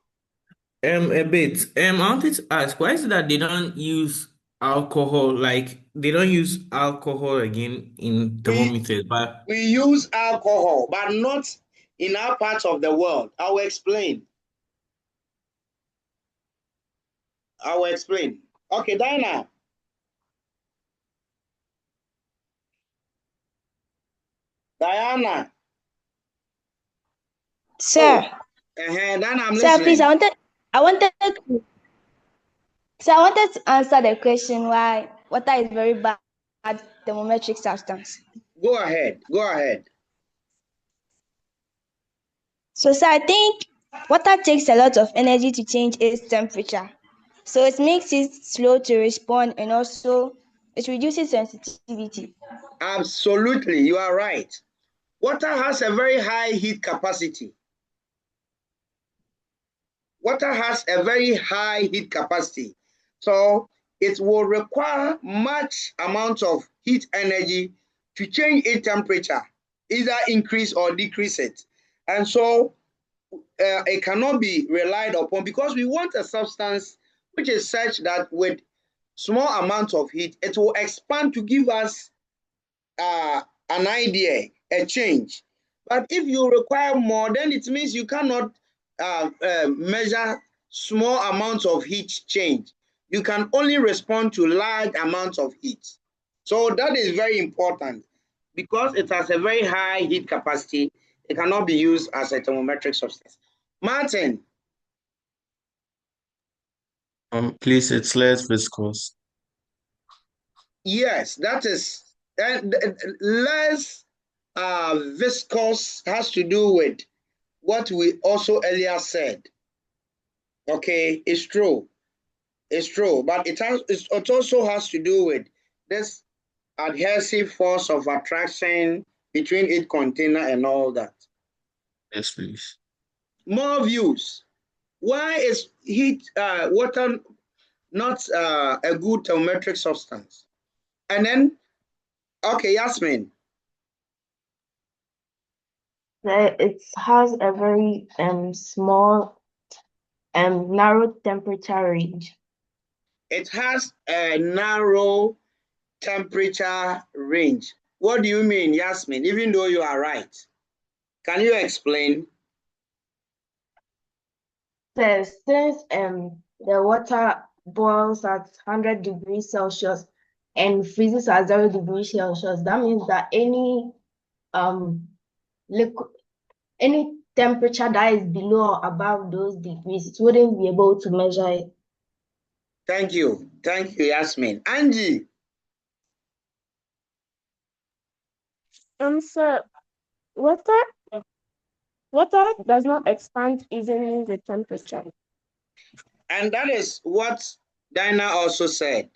a bit. I wanted to ask, why is it that they don't use alcohol? Like they don't use alcohol again in thermometers, but We use alcohol, but not in our parts of the world. I will explain. Okay, Diana. Diana. Sir, Diana, I'm sir, please, listening. I wanted to answer the question why water is very bad thermometric substance. Go ahead. So, sir, I think water takes a lot of energy to change its temperature. So it makes it slow to respond, and also it reduces sensitivity. Absolutely, you are right. Water has a very high heat capacity. water has a very high heat capacity. So it will require much amount of heat energy to change its temperature, either increase or decrease it. And so it cannot be relied upon because we want a substance which is such that with small amount of heat, it will expand to give us an idea, a change. But if you require more, then it means you cannot measure small amounts of heat change. You can only respond to large amounts of heat. So that is very important because it has a very high heat capacity. It cannot be used as a thermometric substance. Martin. Please, it's less viscous. Yes, that is, and less viscous has to do with what we also earlier said. Okay, it's true. It's true, but it also has to do with this adhesive force of attraction between its container and all that. Yes, please. More views. Why is water not a good thermometric substance? And then, okay, Yasmin. It has a very small narrow temperature range. It has a narrow temperature range. What do you mean, Yasmin? Even though you are right. Can you explain? So since the water boils at 100 degrees Celsius and freezes at 0 degrees Celsius, that means that any liquid, any temperature that is below or above those degrees, it wouldn't be able to measure it. Thank you. Thank you, Yasmin. Angie. So water does not expand easily with temperature. And that is what Dinah also said.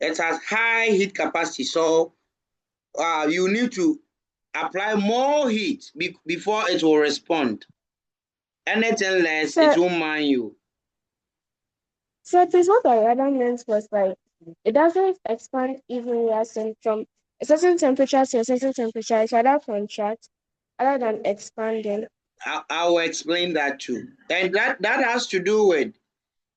It has high heat capacity, so you need to apply more heat before it will respond. Anything less, it won't mind you. So it is what I rather meant was like it doesn't expand evenly as in from a certain temperature to a certain temperature. It's rather contract rather than expanding. I will explain that too. And that has to do with,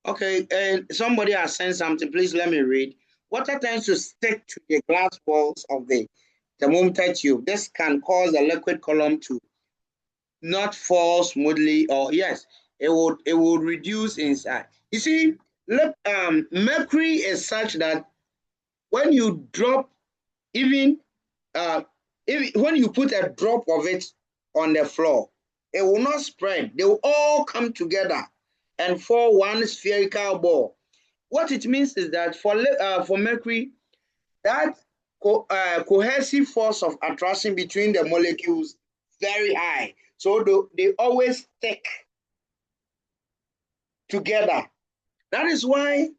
okay, and somebody has sent something. Please let me read. Water tends to stick to the glass walls of the thermometer tube. This can cause the liquid column to not fall smoothly, or yes, it would reduce inside. You see, look, mercury is such that when you drop, even when you put a drop of it on the floor, it will not spread. They will all come together and form one spherical ball. What it means is that for mercury, that cohesive force of attraction between the molecules very high. So they always stick together. That is why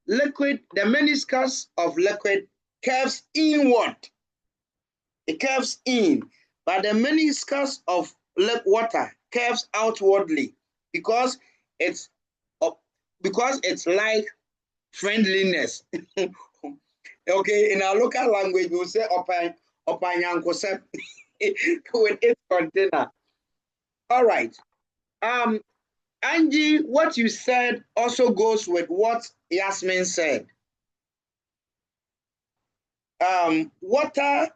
liquid, the meniscus of liquid curves inward. It curves in, but the meniscus of water curves outwardly because it's like friendliness. Okay, in our local language, we'll say opanyankosep with its container. All right. Angie, what you said also goes with what Yasmin said. Water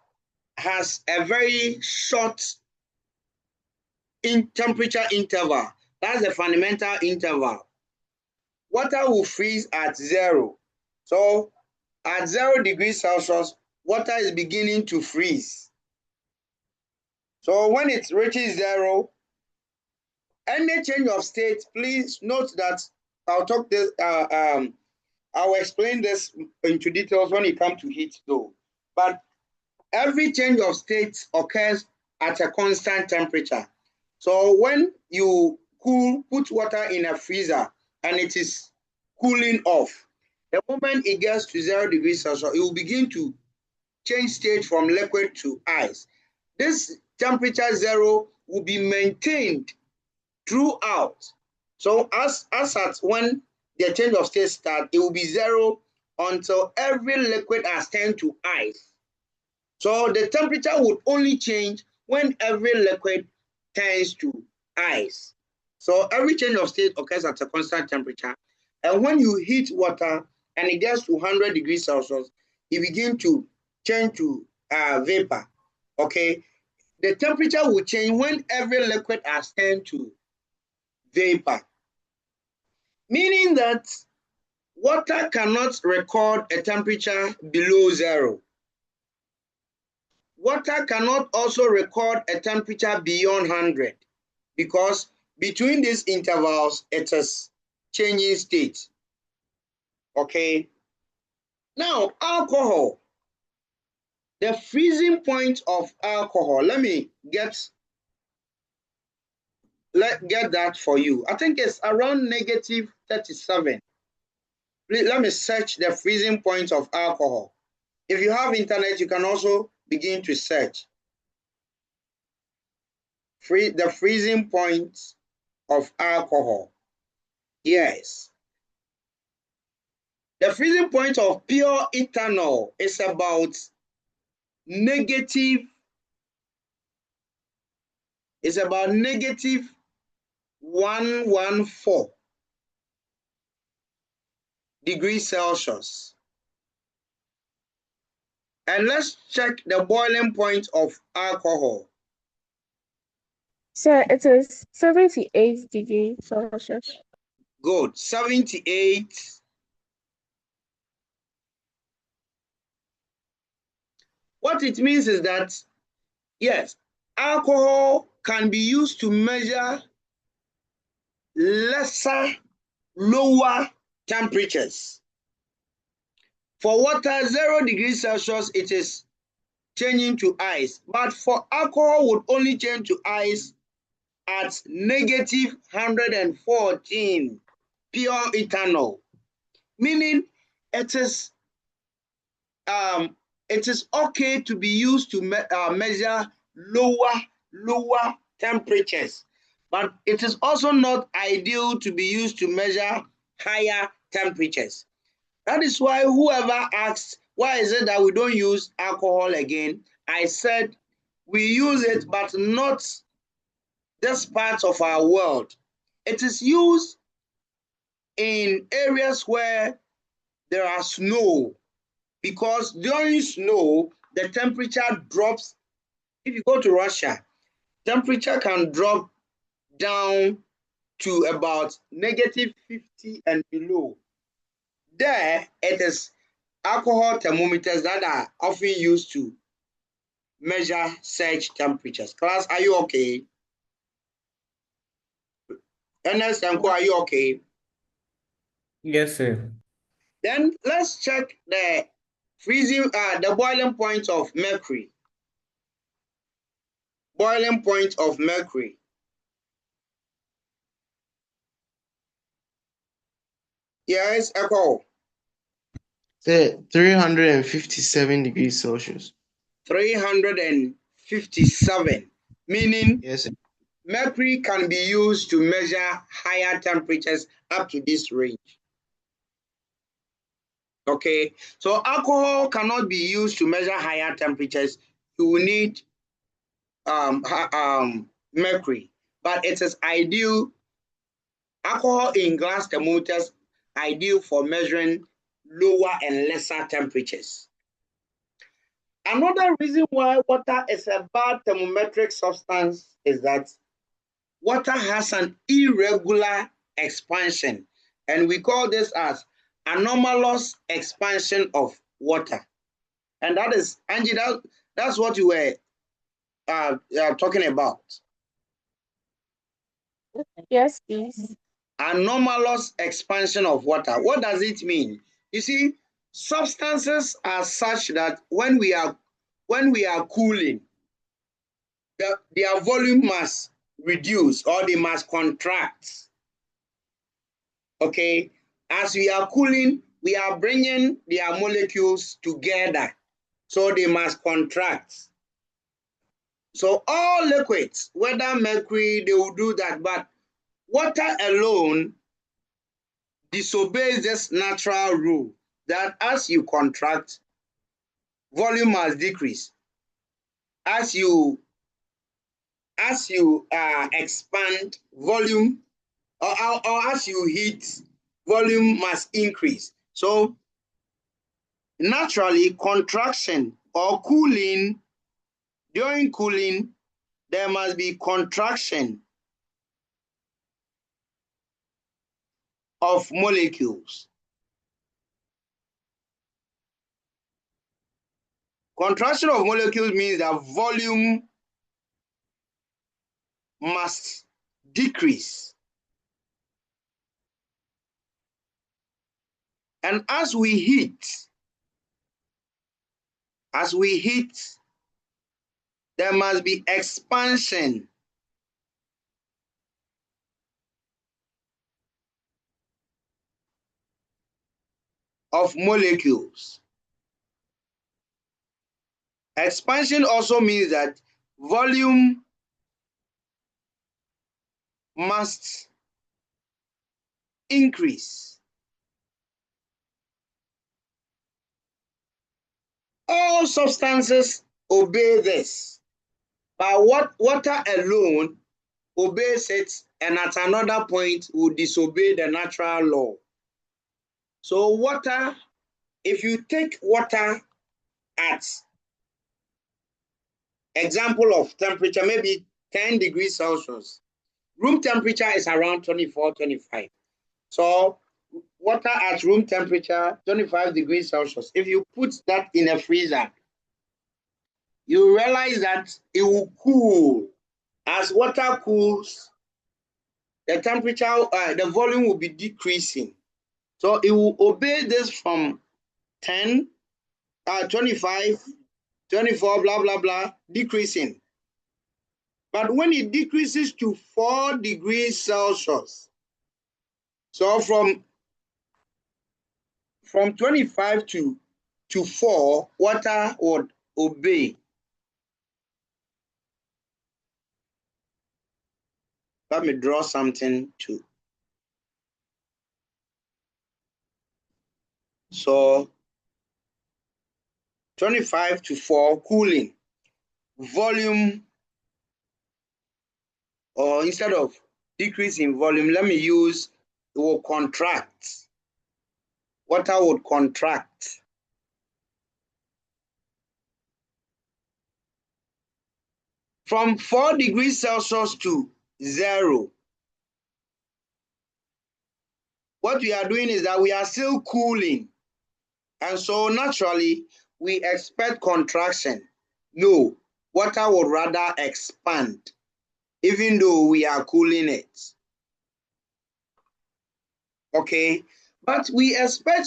has a very short temperature interval. That's the fundamental interval. Water will freeze at 0. So at 0 degrees Celsius, water is beginning to freeze. So when it reaches 0, any change of state, please note that I'll explain this into details when it comes to heat though. But every change of state occurs at a constant temperature. So when you put water in a freezer and it is cooling off, the moment it gets to 0 degrees Celsius, it will begin to change state from liquid to ice. This temperature 0 will be maintained throughout. So as at when the change of state starts, it will be 0 until every liquid has turned to ice. So the temperature would only change when every liquid turns to ice. So every change of state occurs at a constant temperature. And when you heat water and it gets to 100 degrees Celsius, it begins to change to vapor. Okay, the temperature will change when every liquid has turned to vapor, meaning that water cannot record a temperature below 0. Water cannot also record a temperature beyond 100 because between these intervals, it is changing state. Okay. Now, alcohol. The freezing point of alcohol. Let get that for you. I think it's around -37. Please, let me search the freezing point of alcohol. If you have internet, you can also begin to search. The freezing point of alcohol. Yes. The freezing point of pure ethanol is about -114 degrees Celsius. And let's check the boiling point of alcohol. So it is 78 degrees Celsius. Good. 78. What it means is that, yes, alcohol can be used to measure lower temperatures. For water, 0 degrees Celsius, it is changing to ice. But for alcohol, would only change to ice at -114 pure ethanol, meaning it is okay to be used to measure lower temperatures, but it is also not ideal to be used to measure higher temperatures. That is why whoever asks, why is it that we don't use alcohol again? I said we use it, but not this part of our world. It is used in areas where there are snow, because during snow, the temperature drops. If you go to Russia, temperature can drop down to about -50 and below. There, it is alcohol thermometers that are often used to measure such temperatures. Class, are you okay? Ernest and Co, are you okay? Yes, sir. Then let's check the the boiling point of mercury. Boiling point of mercury. Yes, Echo. 357 degrees Celsius. 357, meaning Yes, sir. mercury can be used to measure higher temperatures up to this range. Okay, so alcohol cannot be used to measure higher temperatures. You will need mercury, but it is ideal. Alcohol in glass thermometers ideal for measuring lower and lesser temperatures. Another reason why water is a bad thermometric substance is that water has an irregular expansion, and we call this as anomalous expansion of water. And that is, Angie, that's what you were talking about. Yes, please. Anomalous expansion of water. What does it mean? You see, substances are such that when we are cooling, their volume must reduce or they must contract. Okay, as we are cooling, we are bringing their molecules together, so they must contract. So all liquids, whether mercury, they will do that, but Water alone disobeys this natural rule that as you contract, volume must decrease. As you expand, volume, or as you heat, volume must increase. So naturally, contraction or cooling, during cooling, there must be contraction of molecules. Contraction of molecules means that volume must decrease. And as we heat, there must be expansion of molecules. Expansion also means that volume must increase. All substances obey this, but water alone obeys it, and at another point will disobey the natural law. So water, if you take water at example of temperature, maybe 10 degrees Celsius, room temperature is around 24, 25. So water at room temperature, 25 degrees Celsius, if you put that in a freezer, you realize that it will cool. As water cools, the temperature, the volume will be decreasing. So it will obey this from 10, 25, 24, blah, blah, blah, decreasing. But when it decreases to 4 degrees Celsius, so from 25 to 4, water would obey. Let me draw something too. So 25 to 4, cooling. Volume, or instead of decrease in volume, let me use, it will contract. Water would contract. From 4 degrees Celsius to 0. What we are doing is that we are still cooling. And so naturally, we expect contraction. No, water would rather expand, even though we are cooling it. Okay, but we expect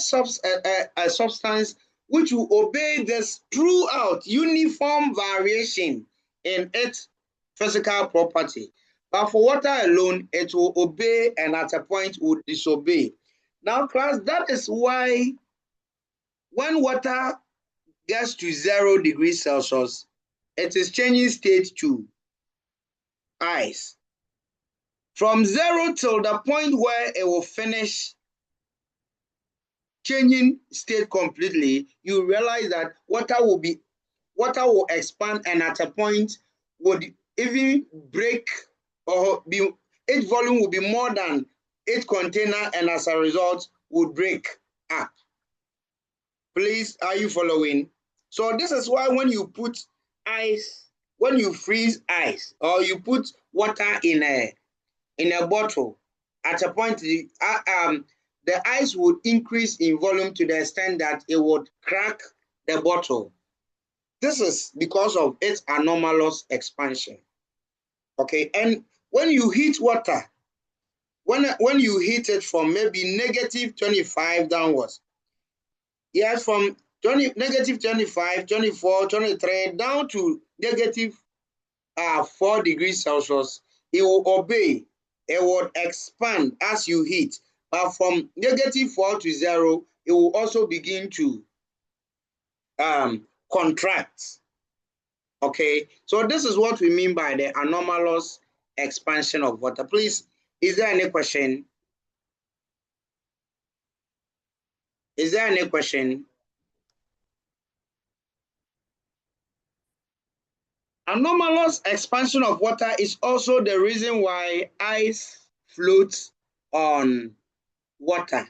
a substance which will obey this throughout, uniform variation in its physical property. But for water alone, it will obey and at a point will disobey. Now, class, that is why when water gets to 0 degrees Celsius, it is changing state to ice. From 0 till the point where it will finish changing state completely, you realize that water will expand, and at a point would even break, or its volume will be more than its container, and as a result would break up. Please, are you following? So this is why when you put ice, when you freeze ice, or you put water in a bottle, at a point the ice would increase in volume to the extent that it would crack the bottle. This is because of its anomalous expansion. Okay, and when you heat water, when you heat it from maybe negative 25 downwards, yes, from negative 25, 24, 23 down to negative 4 degrees Celsius, it will obey. It will expand as you heat. But from negative 4 to 0, it will also begin to contract. Okay, so this is what we mean by the anomalous expansion of water. Please, Is there any question? Is there any question? Anomalous expansion of water is also the reason why ice floats on water.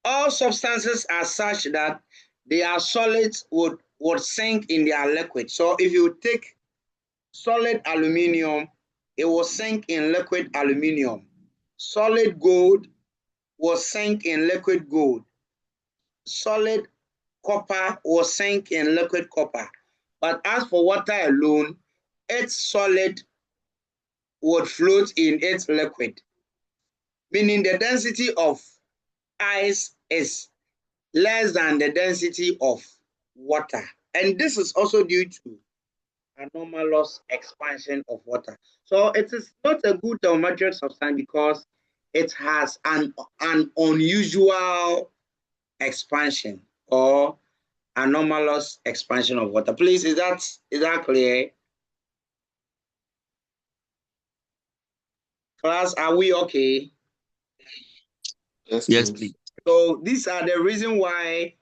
All substances are such that their solids would sink in their liquid. So if you take solid aluminium, it will sink in liquid aluminium. Solid gold will sink in liquid gold. Solid copper will sink in liquid copper. But as for water alone, its solid would float in its liquid, meaning the density of ice is less than the density of water. And this is also due to anomalous expansion of water. So it is not a good thermometric substance because it has an unusual expansion or anomalous expansion of water. Please, is that clear? Class, are we okay? Yes, please. So these are the reason why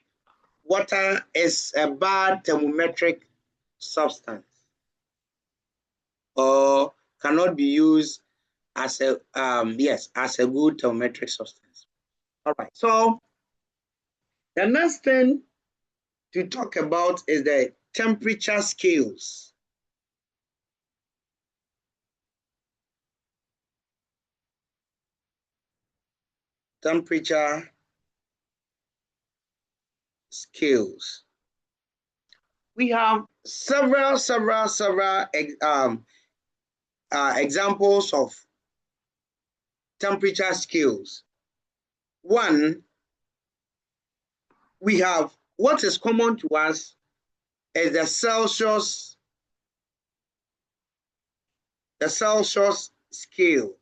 water is a bad thermometric substance or cannot be used as a as a good thermometric substance. All right. So the next thing to talk about is the temperature scales. Temperature scales. We have several examples of temperature scales. One, we have what is common to us is the Celsius scale.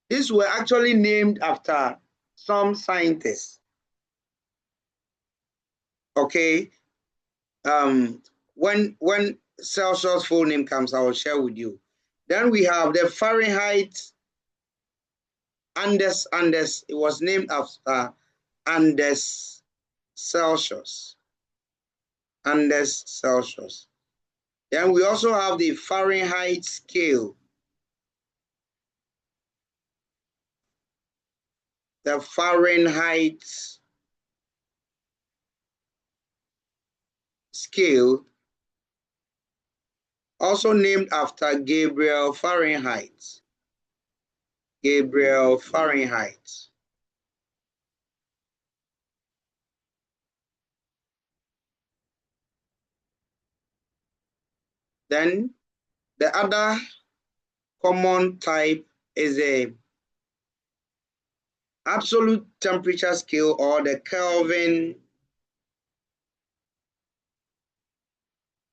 These were actually named after some scientists. Okay, when Celsius full name comes, I will share with you. Then we have the Fahrenheit. Anders, it was named after Anders Celsius. Anders Celsius. Then we also have the Fahrenheit scale. The Fahrenheit scale, also named after Gabriel Fahrenheit. Gabriel Fahrenheit. Then the other common type is a absolute temperature scale or the Kelvin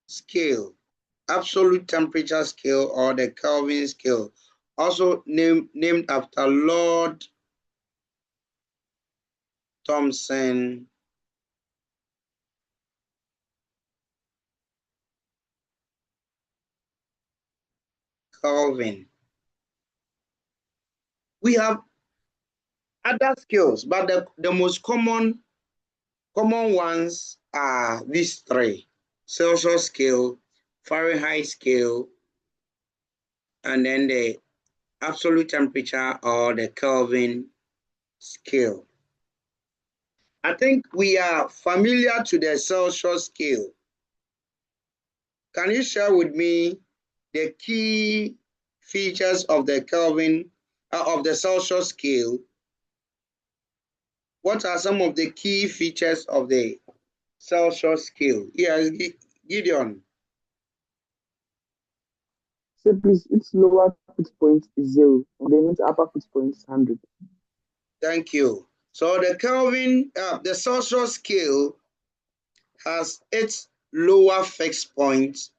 scale. Absolute temperature scale or the Kelvin scale, also named after Lord Thomson Kelvin. We have other scales, but the most common ones are these three: Celsius scale, Fahrenheit scale, and then the absolute temperature or the Kelvin scale. I think we are familiar to the Celsius scale. Can you share with me the key features of the Kelvin of the Celsius scale? What are some of the key features of the Celsius scale? Yes, Gideon. So please, its lower fixed point is 0, and then its upper fixed point is 100. Thank you. So the Celsius scale has its lower fixed point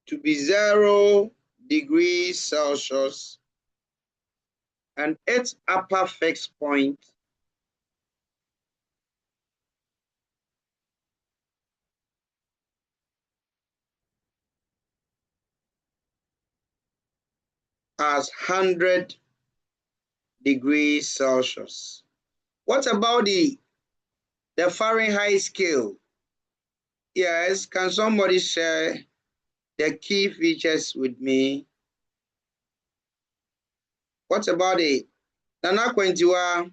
to be 0 degrees Celsius and its upper fixed point . as 100 degrees Celsius. What about the Fahrenheit scale? Yes, can somebody share the key features with me? What about it? Nana Kwentiwa?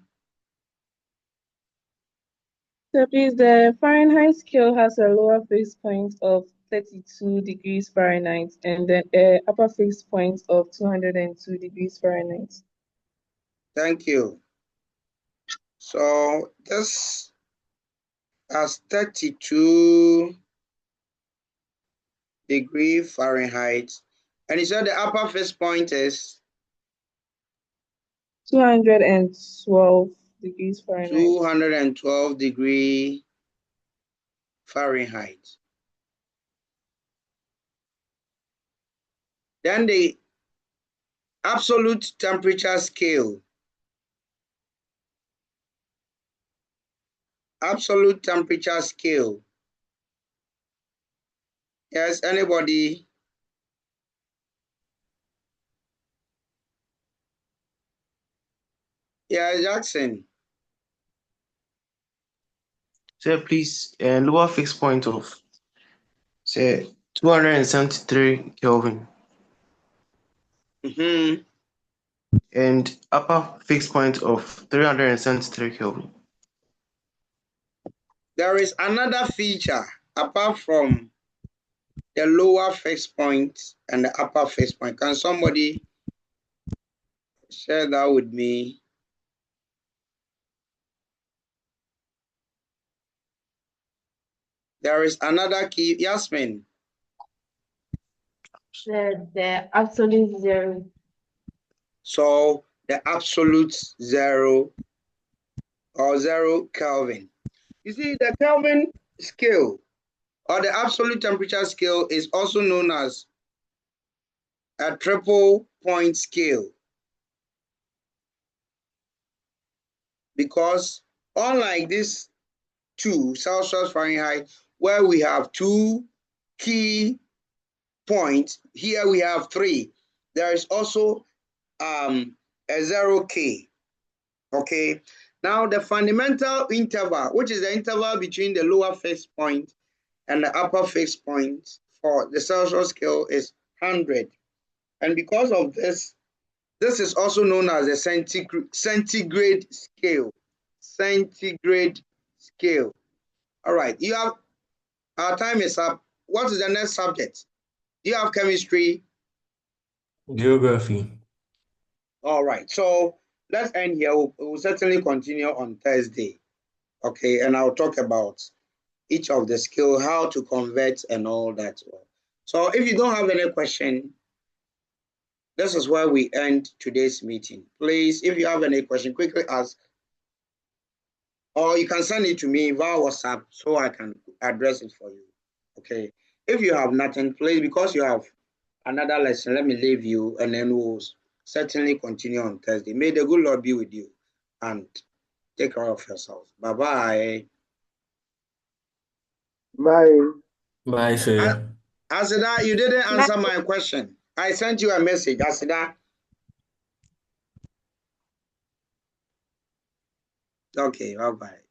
So please, the Fahrenheit scale has a lower fixed point of 32 degrees Fahrenheit and then an upper fixed point of 202 degrees Fahrenheit. Thank you. So this has 32 degree Fahrenheit. And you said the upper fixed point is 212 degrees Fahrenheit. 212 degree Fahrenheit. Then the absolute temperature scale. Absolute temperature scale. Yes, anybody? Yeah, Jackson. Sir, please, lower fixed point of, say, 273 Kelvin. And upper fixed point of 373 Kelvin. There is another feature apart from the lower fixed point and the upper fixed point. Can somebody share that with me? There is another key, Yasmin. The absolute zero. So the absolute zero or 0 Kelvin. You see, the Kelvin scale or the absolute temperature scale is also known as a triple point scale, because unlike this 2 Celsius Fahrenheit, where we have 2 key points, here we have 3. There is also a 0K. Okay. Now the fundamental interval, which is the interval between the lower fixed point and the upper fixed point for the Celsius scale, is 100. And because of this, this is also known as the centigrade scale. Centigrade scale. All right. You have, our time is up. What is the next subject? Do you have chemistry? Geography. All right. So let's end here. We'll certainly continue on Thursday. Okay. And I'll talk about each of the skill, how to convert and all that. So if you don't have any question, this is where we end today's meeting. Please, if you have any question, quickly ask. Or you can send it to me via WhatsApp so I can address it for you. Okay. If you have nothing, please, because you have another lesson, let me leave you and then we'll certainly continue on Thursday. May the good Lord be with you and take care of yourself. Bye-bye. Bye. Bye, sir. Asida, you didn't answer my question. I sent you a message, Asida. Okay, bye-bye.